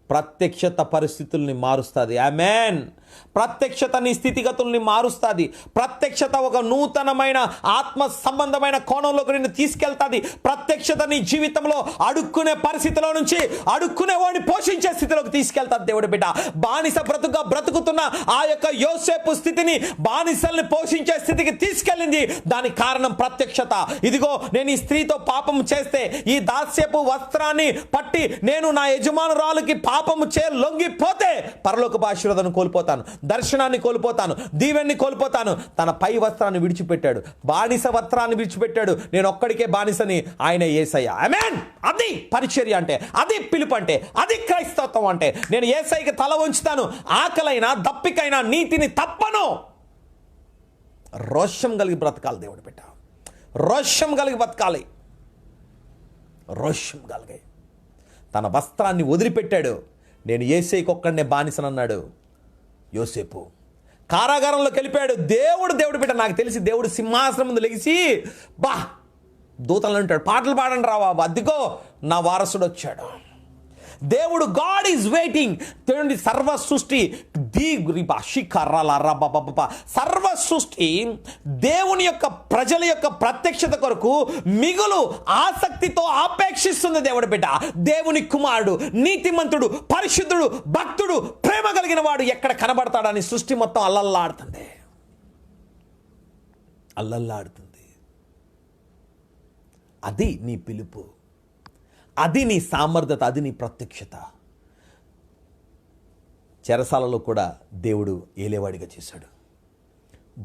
[SPEAKER 1] ప్రత్యక్షత పరిస్థితుల్ని మారుస్తుంది. ఆమేన్. ప్రత్యక్షత నీ స్థితిగతుల్ని మారుస్తుంది. ప్రత్యక్షత ఒక నూతనమైన ఆత్మ సంబంధమైన కోణంలోకి నిన్ను తీసుకెళ్తుంది. ప్రత్యక్షత నీ జీవితంలో అడుక్కునే పరిస్థితిలో నుంచి అడుక్కునే వాడిని పోషించే స్థితిలోకి తీసుకెళ్తాది దేవుడి బిడ్డ. బానిస బ్రతుకుతున్న ఆ యొక్క యోసేపు స్థితిని బానిసల్ని పోషించే స్థితికి తీసుకెళ్ళింది. దానికి కారణం ప్రత్యక్షత. ఇదిగో నేను ఈ స్త్రీతో పాపం చేస్తే ఈ దాస్యపు వస్త్రాన్ని పట్టి నేను నా యజమానురాలుకి పాపము లొంగిపోతే పరలోకపు ఆశీర్వాదాన్ని కోల్పోతాను, దర్శనాన్ని కోల్పోతాను, దీవెన్ని కోల్పోతాను. తన పై వస్త్రాన్ని విడిచిపెట్టాడు, బానిస వస్త్రాన్ని విడిచిపెట్టాడు. నేను ఒక్కడికే బానిసని, ఆయన యేసయ్య. ఆమేన్. అది పరిచర్య అంటే, అది పిలుపు అంటే, అది క్రైస్తవత్వం అంటే. నేను యేసయ్యకి తల వంచుతాను, ఆకలైనా దప్పికైనా నీతిని తప్పను. రోషం కలిగి బ్రతకాలి దేవుడు బిడ్డ. రోషం కలిగి బతకాలి. రోషం కలిగి తన వస్త్రాన్ని వదిలిపెట్టాడు. నేను యేసయ్యకి ఒక్కడనే బానిసనన్నాడు యోసేపు. కారాగారంలోకి వెళ్ళిపోయాడు. దేవుడు బిడ్డ. నాకు తెలిసి దేవుడు సింహాసనం ముందు లెగిసి దూతలను అంటాడు, పాటలు పాడండి రా బాబు, అదిగో నా వారసుడు వచ్చాడు. దేవుడు గాడ్ ఈజ్ వెయిటింగ్. చూడండి, సర్వ సృష్టి సర్వ సృష్టి దేవుని యొక్క ప్రజల యొక్క ప్రత్యక్షత కొరకు మిగులు ఆసక్తితో ఆపేక్షిస్తుంది దేవుడి బిడ్డ. దేవుని కుమారుడు, నీతిమంతుడు, పరిశుద్ధుడు, భక్తుడు, ప్రేమ కలిగిన వాడు ఎక్కడ కనబడతాడని సృష్టి మొత్తం అల్లల్లాడుతుంది. అది నీ పిలుపు, అది నీ సామర్థ్యత, అది నీ ప్రత్యక్షత. చెరసాలలో కూడా దేవుడు ఏలేవాడిగా చేశాడు.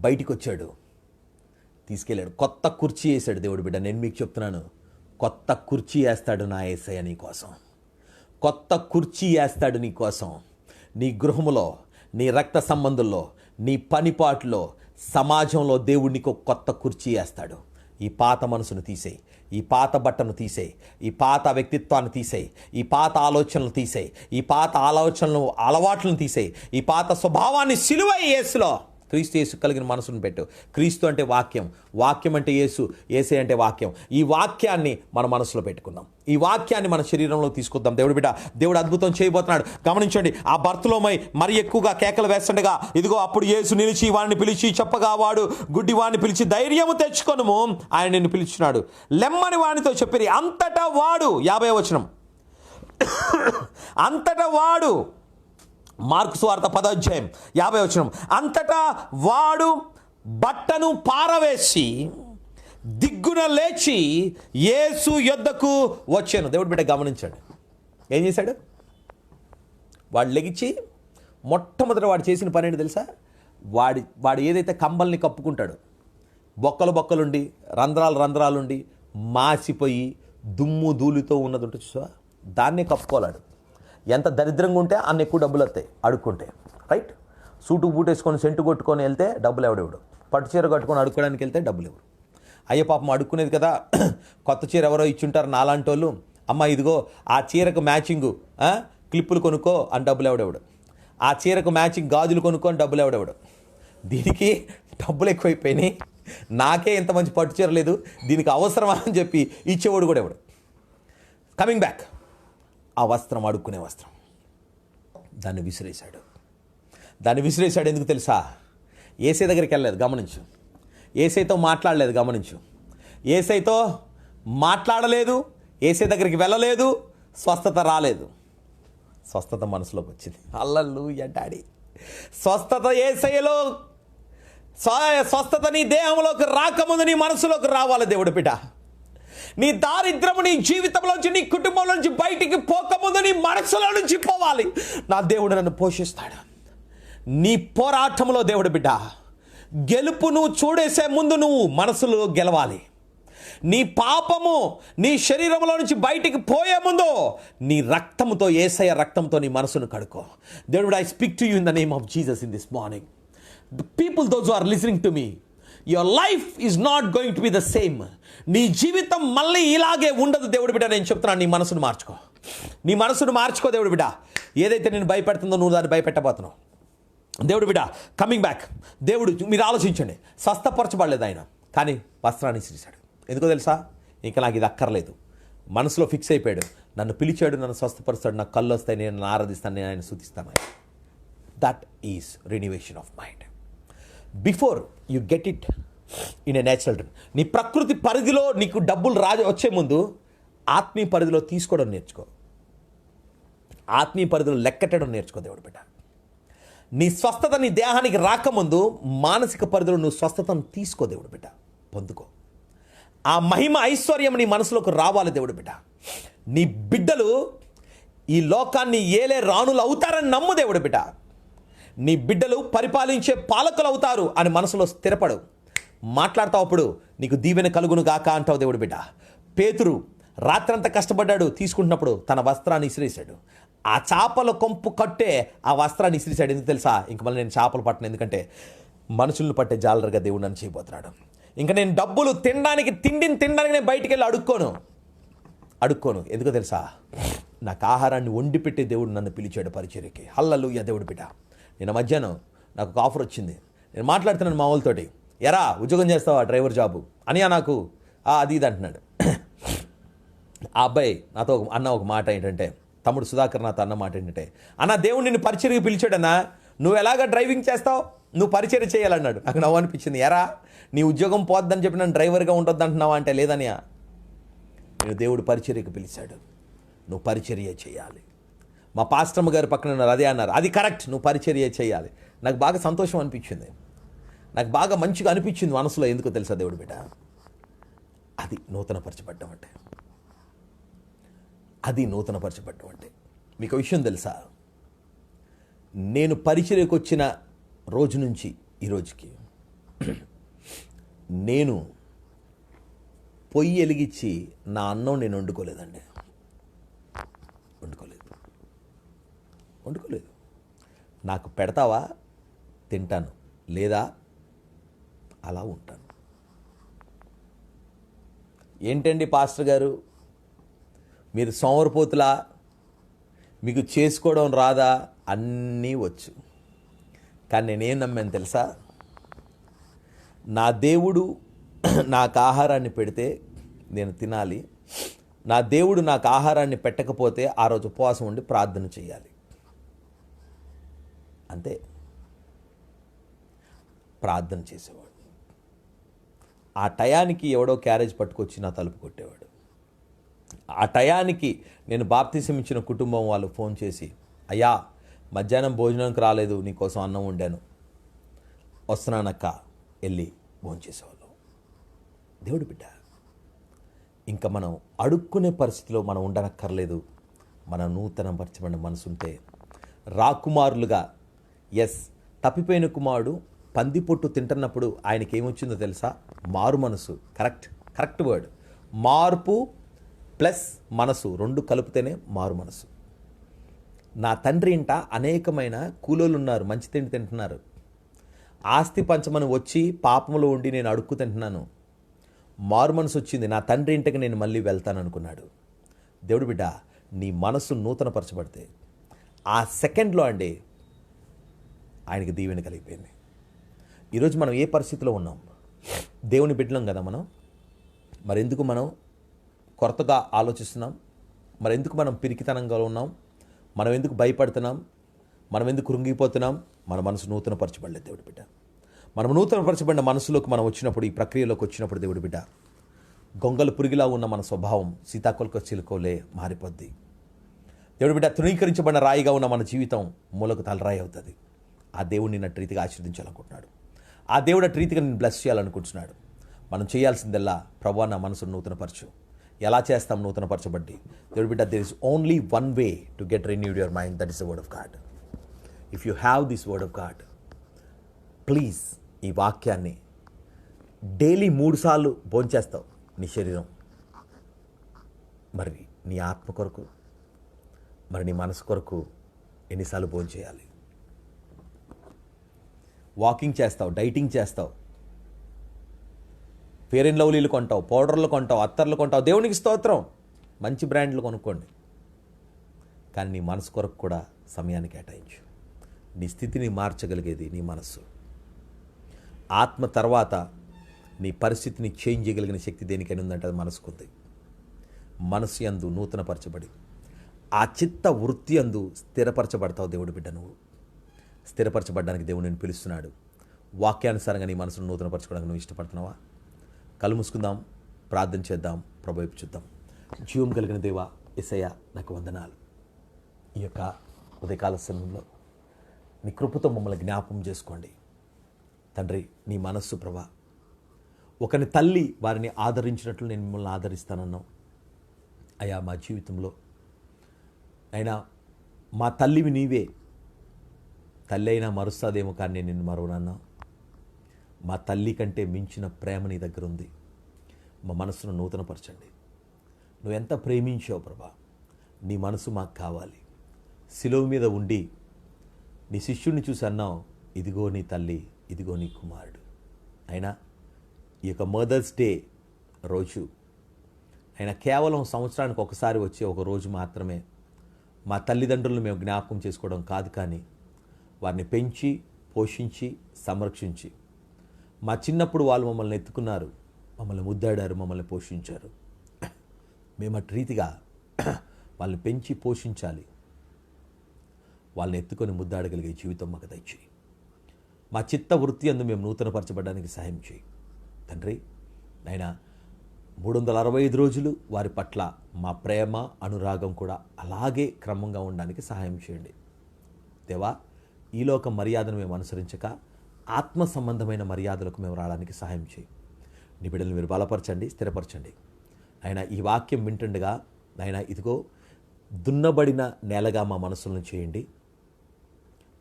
[SPEAKER 1] బయటికి వచ్చాడు, తీసుకెళ్ళాడు, కొత్త కుర్చీ వేశాడు దేవుడు బిడ్డ. నేను మీకు చెప్తున్నాను, కొత్త కుర్చీ వేస్తాడు నా యేసయ్య నీ కోసం. కొత్త కుర్చీ వేస్తాడు నీ కోసం. నీ గృహములో, నీ రక్త సంబంధుల్లో, నీ పనిపాట్లో, సమాజంలో దేవుడు నీకు కొత్త కుర్చీ వేస్తాడు. ఈ పాత మనసును తీసేయి, ఈ పాత బట్టను తీసేయి, ఈ పాత వ్యక్తిత్వాన్ని తీసేయి, ఈ పాత ఆలోచనలు తీసేయి, ఈ పాత అలవాట్లను తీసేయి, ఈ పాత స్వభావాన్ని సిలువై యేసులో, క్రీస్తు యేసు కలిగిన మనసును పెట్టు. క్రీస్తు అంటే వాక్యం, వాక్యం అంటే యేసు, యేసే అంటే వాక్యం. ఈ వాక్యాన్ని మన మనసులో పెట్టుకుందాం, ఈ వాక్యాన్ని మన శరీరంలో తీసుకొద్దాం. దేవుడు బిడ్డ, దేవుడు అద్భుతం చేయబోతున్నాడు. గమనించండి, ఆ బర్తులోమై మరి ఎక్కువగా కేకలు వేస్తుండగా ఇదిగో అప్పుడు యేసు నిలిచి వాడిని పిలిచి చెప్పగా, వాడు గుడ్డి వాడిని పిలిచి ధైర్యము తెచ్చుకొనుము, ఆయన నిన్ను పిలుచున్నాడు, లెమ్మని వాడితో చెప్పిరి. అంతటా వాడు, 50వ వచనం, అంతటా వాడు, మార్కు సువార్త 10వ అధ్యాయం 50వ వచనం, అంతటా వాడు బట్టను పారవేసి దిగ్గున లేచి యేసు యొద్దకు వచ్చాను. దేవుడు బిడ్డ గమనించాడు, ఏం చేశాడు? వాడు లెగిచి మొట్టమొదట వాడు చేసిన పని ఏంటి తెలుసా? వాడు ఏదైతే కంబల్ని కప్పుకుంటాడు, బొక్కలుండి రంధ్రాలుండి మాసిపోయి దుమ్ము ధూళితో ఉన్నది ఉంటుంది చూసా, దాన్నే కప్పుకోలేడు. ఎంత దరిద్రంగా ఉంటే అన్న ఎక్కువ డబ్బులు వస్తాయి అడుక్కుంటే, రైట్? సూటు బూట్ వేసుకొని సెంటు కొట్టుకొని వెళ్తే డబ్బులు ఎవడెవడు, పట్టు చీర కట్టుకొని అడుక్కోవడానికి వెళ్తే డబ్బులు ఎవరు? అయ్యో పాపం అడుక్కునేది కదా, కొత్త చీర ఎవరో ఇచ్చుంటారు నాలాంటి వాళ్ళు, అమ్మ ఇదిగో ఆ చీరకు మ్యాచింగు క్లిప్పులు కొనుక్కో అని డబ్బులు ఎవడెవడు, ఆ చీరకు మ్యాచింగ్ గాజులు కొనుక్కో అని డబ్బులు ఎవడెవడు. దీనికి డబ్బులు ఎక్కువైపోయినాయి, నాకే ఇంత మంచి పట్టు చీర లేదు, దీనికి అవసరమా అని చెప్పి ఇచ్చేవాడు కూడా ఎవడు. కమింగ్ బ్యాక్, ఆ వస్త్రం, అడుక్కునే వస్త్రం, దాన్ని విసిరేశాడు. ఎందుకు తెలుసా? ఏసై దగ్గరికి వెళ్ళలేదు, గమనించు. ఏసైతో మాట్లాడలేదు, గమనించు. ఏసైతో మాట్లాడలేదు, ఏసై దగ్గరికి వెళ్ళలేదు, స్వస్థత రాలేదు. స్వస్థత మనసులోకి వచ్చింది. హల్లెలూయా డాడీ. స్వస్థత ఏసైలో, స్వస్థత నీ దేహంలోకి రాకముందు నీ మనసులోకి రావాలి దేవుడు బిడ్డ. నీ దారిద్రము నీ జీవితంలోంచి, నీ కుటుంబంలోంచి బయటికి పోకముందు నీ మనసులో నుంచి పోవాలి. నా దేవుడు నన్ను పోషిస్తాడు. నీ పోరాటంలో దేవుడు బిడ్డ, గెలుపు నువ్వు చూడేసే ముందు నువ్వు మనసులో గెలవాలి. నీ పాపము నీ శరీరంలో నుంచి బయటికి పోయే ముందు నీ రక్తంతో, యేసయ్య రక్తంతో నీ మనసును కడుకో. దేవుడు, I speak to you in the name of Jesus in this morning. The people those who are listening to me, your life is not going to be the same. నీ జీవితం మళ్ళీ ఇలాగే ఉండదు దేవుడు బిడ్డ. నేను చెప్తున్నాను, నీ మనసును మార్చుకో, నీ మనసును మార్చుకో దేవుడు బిడ్డ. ఏదైతే నేను భయపెడుతుందో నువ్వు దాన్ని భయపెట్టబోతున్నావు. దేవుడు బిడ్డ, కమింగ్ బ్యాక్. దేవుడు, మీరు ఆలోచించండి, స్వస్థపరచబడలేదు ఆయన, కానీ వస్త్రాన్ని ఇసిరేశాడు. ఎందుకో తెలుసా? ఇంకా నాకు ఇది అక్కర్లేదు. మనసులో ఫిక్స్ అయిపోయాడు, నన్ను పిలిచాడు, నన్ను స్వస్థపరుస్తాడు, నాకు కళ్ళు వస్తాయి, నేను ఆరాధిస్తాను, నేను ఆయన స్తుతిస్తాను. That is renovation of mind. Before you get it in a natural. నీ ప్రకృతి పరిధిలో నీకు డబ్బులు వచ్చే ముందు ఆత్మీయ పరిధిలో తీసుకోవడం నేర్చుకో. ఆత్మీయ పరిధిలో లెక్కటడం నేర్చుకో దేవుడు బిడ్డ. నీ స్వస్థత నీ దేహానికి రాకముందు మానసిక పరిధిలో నువ్వు స్వస్థతను తీసుకో దేవుడు బిడ్డ, పొందుకో. ఆ మహిమ ఐశ్వర్యం నీ మనసులోకి రావాలి దేవుడు బిడ్డ. నీ బిడ్డలు ఈ లోకాన్ని ఏలే రాణులు అవుతారని నమ్ము దేవుడు బిడ్డ. నీ బిడ్డలు పరిపాలించే పాలకులు అవుతారు అని మనసులో స్థిరపడు. మాట్లాడతావు, అప్పుడు నీకు దీవెన కలుగును గాక అంటావు దేవుడు బిడ్డ. పేతురు రాత్రంతా కష్టపడ్డాడు, తీసుకుంటున్నప్పుడు తన వస్త్రాన్ని ఇసిరేశాడు. ఆ చేపల కొంపు కట్టే ఆ వస్త్రాన్ని ఇసిరేశాడు. ఎందుకు తెలుసా? ఇంక మళ్ళీ నేను చేపలు పట్టను, ఎందుకంటే మనుషులను పట్టే జాలరుగా దేవుడు నన్ను చేయబోతున్నాడు. ఇంకా నేను డబ్బులు తిండిని తినడానికి నేను బయటికి వెళ్ళి అడుక్కోను. ఎందుకో తెలుసా? నాకు ఆహారాన్ని వండి పెట్టే దేవుడు నన్ను పిలిచాడు పరిచర్యకి. హల్లెలూయా దేవుడు బిడ్డ. నిన్న మధ్యాహ్నం నాకు ఒక ఆఫర్ వచ్చింది. నేను మాట్లాడుతున్నాను మా వాళ్ళతోటి, ఎరా ఉద్యోగం చేస్తావా, డ్రైవర్ జాబు అని నాకు అది ఇది అంటున్నాడు. ఆ అబ్బాయి నాతో అన్న ఒక మాట ఏంటంటే, తమ్ముడు సుధాకర్ నాతో అన్న మాట ఏంటంటే, అన్న దేవుడు నిన్ను పరిచర్యకి పిలిచాడన్నా, నువ్వు ఎలాగ డ్రైవింగ్ చేస్తావు, నువ్వు పరిచర్య చేయాలన్నాడు. నాకు నవ్వు అనిపించింది. ఎరా నీ ఉద్యోగం పోద్దని చెప్పి నన్ను డ్రైవర్గా ఉండొద్దు అంటున్నావా అంటే, లేదనియా, నేను దేవుడు పరిచర్యకు పిలిచాడు, నువ్వు పరిచర్య చేయాలి. మా పాస్టమ్మ గారు పక్కన ఉన్నారు, అదే అన్నారు, అది కరెక్ట్, నువ్వు పరిచర్య చేయాలి. నాకు బాగా సంతోషం అనిపించింది, నాకు బాగా మంచిగా అనిపించింది మనసులో. ఎందుకో తెలుసా దేవుడు బిడ్డ, అది నూతనపరచబడ్డం అంటే, అది నూతనపరచబడ్డం అంటే. మీకు విషయం తెలుసా? నేను పరిచర్యకు వచ్చిన రోజు నుంచి ఈ రోజుకి నేను పొయ్యి వెలిగించి నా అన్నం నేను వండుకోలేదండి. వండుకోలేదు. నాకు పెడతావా, తింటాను, లేదా అలా ఉంటాను. ఏంటండి పాస్టర్ గారు, మీరు సోమరిపోతులా, మీకు చేసుకోవడం రాదా? అన్నీ వచ్చు. కానీ నేనేం నమ్మాను తెలుసా? నా దేవుడు నాకు ఆహారాన్ని పెడితే నేను తినాలి, నా దేవుడు నాకు ఆహారాన్ని పెట్టకపోతే ఆ రోజు ఉపవాసం ఉండి ప్రార్థన చేయాలి. అంతే. ప్రార్థన చేసేవాడు. ఆ టయానికి ఎవడో క్యారేజ్ పట్టుకొచ్చి నా తలుపు కొట్టేవాడు. ఆ టయానికి నేను బాప్తిసం ఇచ్చిన కుటుంబం వాళ్ళు ఫోన్ చేసి, అయ్యా మధ్యాహ్నం భోజనానికి రాలేదు, నీకోసం అన్నం వండాను, వస్తున్నానక్క, వెళ్ళి భోజనం చేసేవాళ్ళు. దేవుడు బిడ్డ, ఇంకా మనం అడుక్కునే పరిస్థితిలో మనం ఉండనక్కర్లేదు. మన నూతనపరచబడిన మనసుంటే రాకుమారులుగా, తప్పిపోయిన కుమారుడు పంది పొట్టు తింటున్నప్పుడు ఆయనకి ఏమొచ్చిందో తెలుసా? మారు మనసు. Correct word. మార్పు ప్లస్ మనసు రెండు కలిపితేనే మారు మనసు. నా తండ్రి ఇంట అనేకమైన కూలోళ్ళు ఉన్నారు, మంచి తిండి తింటున్నారు. ఆస్తి పంచమని వచ్చి పాపములో ఉండి నేను అడుక్కు తింటున్నాను. మారు మనసు వచ్చింది, నా తండ్రి ఇంటికి నేను మళ్ళీ వెళ్తాను అనుకున్నాడు. దేవుడు బిడ్డ, నీ మనసు నూతనపరచబడితే ఆ సెకండ్లో అండి ఆయనకి దీవెన కలిగిపోయింది. ఈరోజు మనం ఏ పరిస్థితిలో ఉన్నాం? దేవుని బిడ్డలం కదా మనం. మరెందుకు మనం కొరతగా ఆలోచిస్తున్నాం? మరెందుకు మనం పిరికితనంగా ఉన్నాం? మనం ఎందుకు భయపడుతున్నాం? మనం ఎందుకు కృంగిపోతున్నాం? మన మనసు నూతనపరచబడలేదు దేవుడి బిడ్డ. మనం నూతనపరచబడిన మనసులోకి మనం వచ్చినప్పుడు, ఈ ప్రక్రియలోకి వచ్చినప్పుడు దేవుడి బిడ్డ, గొంగల పురిగిలా ఉన్న మన స్వభావం సీతాకొలక చిలుకోలే మారిపోద్ది. దేవుడి బిడ్డ, తృణీకరించబడిన రాయిగా ఉన్న మన జీవితం మూలకు తలరాయి అవుతుంది. ఆ దేవుడిని నట్టు రీతిగా ఆశీర్వదించాలనుకుంటున్నాడు. ఆ దేవుడు అటు రీతిగా నేను బ్లెస్ చేయాలనుకుంటున్నాడు. మనం చేయాల్సిందల్లా, ప్రభువా నా మనసును నూతనపరచు. ఎలా చేస్తాం నూతనపరచబడ్డి? దేవుడి బిడ్డ, there is only one way to get renewed your mind, that is the word of God. If you have this word of God, please ఈ వాక్యాన్ని డైలీ 3 సార్లు భోంచేస్తావు నీ శరీరం, మరి నీ ఆత్మ కొరకు, మరి నీ మనసు కొరకు ఎన్నిసార్లు భోంచేయాలి? వాకింగ్ చేస్తావు, డైటింగ్ చేస్తావు, ఫెయిర్ అండ్ లవ్లీలు కొంటావు, పౌడర్లు కొంటావు, అత్తర్లు కొంటావు. దేవునికి స్తోత్రం, మంచి బ్రాండ్లు కొనుక్కోండి. కానీ నీ మనసు కొరకు కూడా సమయాన్ని కేటాయించు. నీ స్థితిని మార్చగలిగేది నీ మనస్సు. ఆత్మ తర్వాత నీ పరిస్థితిని చేంజ్ చేయగలిగిన శక్తి దేనికైనా ఉందంటే అది మనసుకుంది. మనసు యందు నూతనపరచబడి ఆ చిత్త వృత్తి అందు స్థిరపరచబడతావు దేవుడి బిడ్డ. నువ్వు స్థిరపరచబడడానికి దేవుడు నేను పిలుస్తున్నాడు. వాక్యానుసారంగా నీ మనసును నూతనపరచుకోవడానికి నువ్వు ఇష్టపడుతున్నావా? కళ్ళు మూసుకుందాం, ప్రార్థన చేద్దాం, ప్రభు వైపు చూద్దాం. జీవం కలిగిన దేవా యేసయ్యా, నాకు వందనాలు. ఈ యొక్క ఉదయకాల సమయంలో నీ కృపతో మమ్మల్ని జ్ఞాపకం చేసుకోండి తండ్రి. నీ మనస్సు ప్రభా, ఒకని తల్లి వారిని ఆదరించినట్లు నేను మిమ్మల్ని ఆదరిస్తానన్నావు అయ్యా. మా జీవితంలో అయినా మా తల్లివి నీవే. తల్లి అయినా మరుస్తాదేమో కానీ నేను నిన్ను మరవనన్నా. మా తల్లి కంటే మించిన ప్రేమ నీ దగ్గర ఉంది. మా మనసును నూతనపరచండి. నువ్వు ఎంత ప్రేమించావు ప్రభా, నీ మనసు మాకు కావాలి. శిలువ మీద ఉండి నీ శిష్యుడిని చూసి అన్నావు, ఇదిగో నీ తల్లి, ఇదిగో నీ కుమారుడు. అయినా ఈ యొక్క మదర్స్ డే రోజు అయినా కేవలం సంవత్సరానికి ఒకసారి వచ్చే ఒక రోజు మాత్రమే మా తల్లిదండ్రులను మేము జ్ఞాపకం చేసుకోవడం కాదు, కానీ వారిని పెంచి పోషించి సంరక్షించి మా చిన్నప్పుడు వాళ్ళు మమ్మల్ని ఎత్తుకున్నారు, మమ్మల్ని ముద్దాడారు, మమ్మల్ని పోషించారు. మేము అటు రీతిగా వాళ్ళని పెంచి పోషించాలి. వాళ్ళని ఎత్తుకొని ముద్దాడగలిగే జీవితం మాకు దయచేయి. మా చిత్త వృత్తి అందు మేము నూతనపరచబడడానికి సహాయం చేయి తండ్రి. అయినా 365 రోజులు వారి పట్ల మా ప్రేమ అనురాగం కూడా అలాగే క్రమంగా ఉండడానికి సహాయం చేయండి దేవా. ఈ లోక మర్యాదను మేము అనుసరించక ఆత్మ సంబంధమైన మర్యాదలకు మేము రావడానికి సహాయం చేయి. నీ బిడ్డలను మీరు బలపరచండి, స్థిరపరచండి. అయినా ఈ వాక్యం వింటుండగా అయినా ఇదిగో దున్నబడిన నేలగా మా మనసులను చేయండి,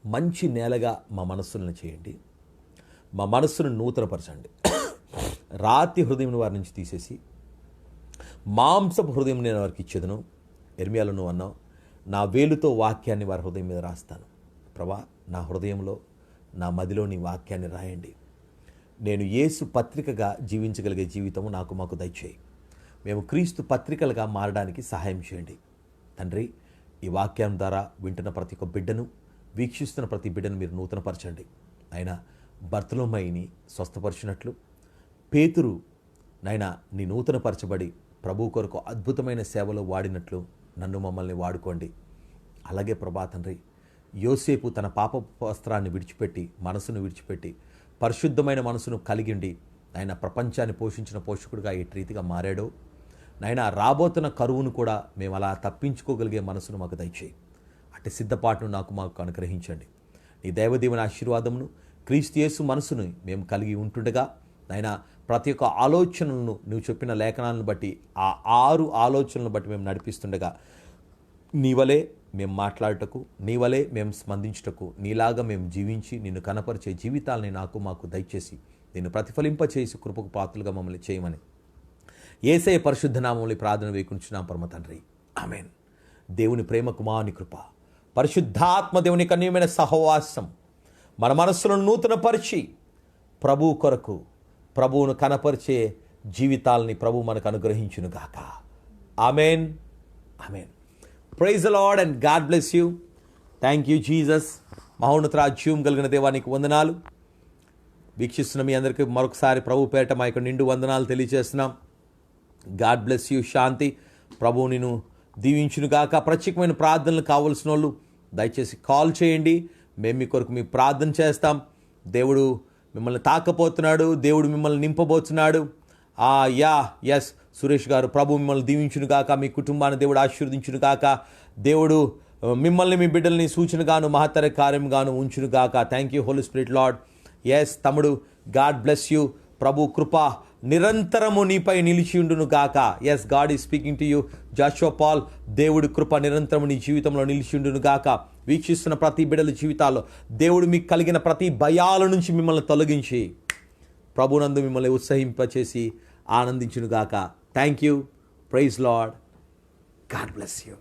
[SPEAKER 1] మంచి నేలగా మా మనస్సులను చేయండి. మా మనస్సును నూతనపరచండి. రాతి హృదయం వారి నుంచి తీసేసి మాంసపు హృదయం నేను వారికి ఇచ్చేదను. ఇర్మియాలో నువ్వు అన్నావు, నా వేలుతో వాక్యాన్ని వారి హృదయం మీద రాస్తాను. ప్రభా, నా హృదయంలో నా మదిలో నీ వాక్యాన్ని రాయండి. నేను యేసు పత్రికగా జీవించగలిగే జీవితము నాకు మాకు దయచేయి. మేము క్రీస్తు పత్రికలుగా మారడానికి సహాయం చేయండి తండ్రి. ఈ వాక్యం ద్వారా వింటున్న ప్రతి ఒక్క బిడ్డను, వీక్షిస్తున్న ప్రతి బిడ్డను మీరు నూతనపరచండి. అయినా బర్తలోమయిని స్వస్థపరిచినట్లు, పేతురు నైనా నీ నూతనపరచబడి ప్రభు కొరకు అద్భుతమైన సేవలో వాడినట్లు నన్ను మమ్మల్ని వాడుకోండి. అలాగే ప్రభా తండ్రి, యోసేపు తన పాప వస్త్రాన్ని విడిచిపెట్టి, మనసును విడిచిపెట్టి పరిశుద్ధమైన మనసును కలిగిండి ఆయన ప్రపంచాన్ని పోషించిన పోషకుడిగా ఏ రీతిగా మారాడో నాయన, రాబోతున్న కరువును కూడా మేము అలా తప్పించుకోగలిగే మనసును మాకు దయచేయి. అట్టి సిద్ధపాటును మాకు అనుగ్రహించండి. నీ దైవదీవన ఆశీర్వాదమును, క్రీస్తు యేసు మనసును మేము కలిగి ఉంటుండగా నాయన, ప్రతి ఒక్క ఆలోచనలను నువ్వు చెప్పిన లేఖనాలను బట్టి, ఆ 6 ఆలోచనలను బట్టి మేము నడిపిస్తుండగా నీవలే మేము మాట్లాడటకు, నీవలే మేము స్పందించటకు, నీలాగా మేము జీవించి నిన్ను కనపరిచే జీవితాలని మాకు దయచేసి నిన్ను ప్రతిఫలింపచేసి కృపకు పాత్రలుగా మమ్మల్ని చేయమని యేసయ్య పరిశుద్ధ నామములో ప్రార్థన వేకుంటున్నాం పరమ తండ్రి, ఆమేన్. దేవుని ప్రేమ, కుమారుని కృప, పరిశుద్ధాత్మ దేవుని కన్యమైన సహవాసం మన మనస్సులను నూతనపరిచి ప్రభు కొరకు ప్రభువును కనపరిచే జీవితాలని ప్రభు మనకు అనుగ్రహించును గాక. Amen, amen. Praise the Lord and God bless you. Thank you Jesus. మహోన్నత రాజ్యం కలిగిన దేవానికి వందనాలు. వీక్షిస్తున్న మీ అందరికీ మరొకసారి ప్రభు పేరట మా యొక్క నిండు వందనాలు తెలియజేస్తున్నాం. God bless you. శాంతి. ప్రభువు నిన్ను దీవించును గాక. ప్రత్యేకమైన ప్రార్థనలు కావలసిన వాళ్ళు దయచేసి కాల్ చేయండి. మేము మీ కొరకు మీ ప్రార్థన చేస్తాం. దేవుడు మిమ్మల్ని తాకపోతున్నాడు, దేవుడు మిమ్మల్ని నింపబోతున్నాడు. ఎస్ సురేష్ గారు, ప్రభు మిమ్మల్ని దీవించును గాక, మీ కుటుంబాన్ని దేవుడు ఆశీర్వదించును గాక, దేవుడు మిమ్మల్ని మీ బిడ్డల్ని సూచనగాను మహత్తర కార్యంగాను ఉంచును గాక. Thank you Holi spirit lord. Yes తమ్ముడు, గాడ్ బ్లెస్ యూ. ప్రభు కృప నిరంతరము నీపై నిలిచి ఉండును గాక. Yes, God is speaking to you. Joshua Paul, దేవుడి కృప నిరంతరము నీ జీవితంలో నిలిచి ఉండును గాక. వీక్షిస్తున్న ప్రతి బిడ్డల జీవితాల్లో దేవుడు మీకు కలిగిన ప్రతి భయాల నుంచి మిమ్మల్ని తొలగించి ప్రభునందు మిమ్మల్ని ఉత్సహింపచేసి ఆనందించును గాక. Thank you. Praise lord. God bless you.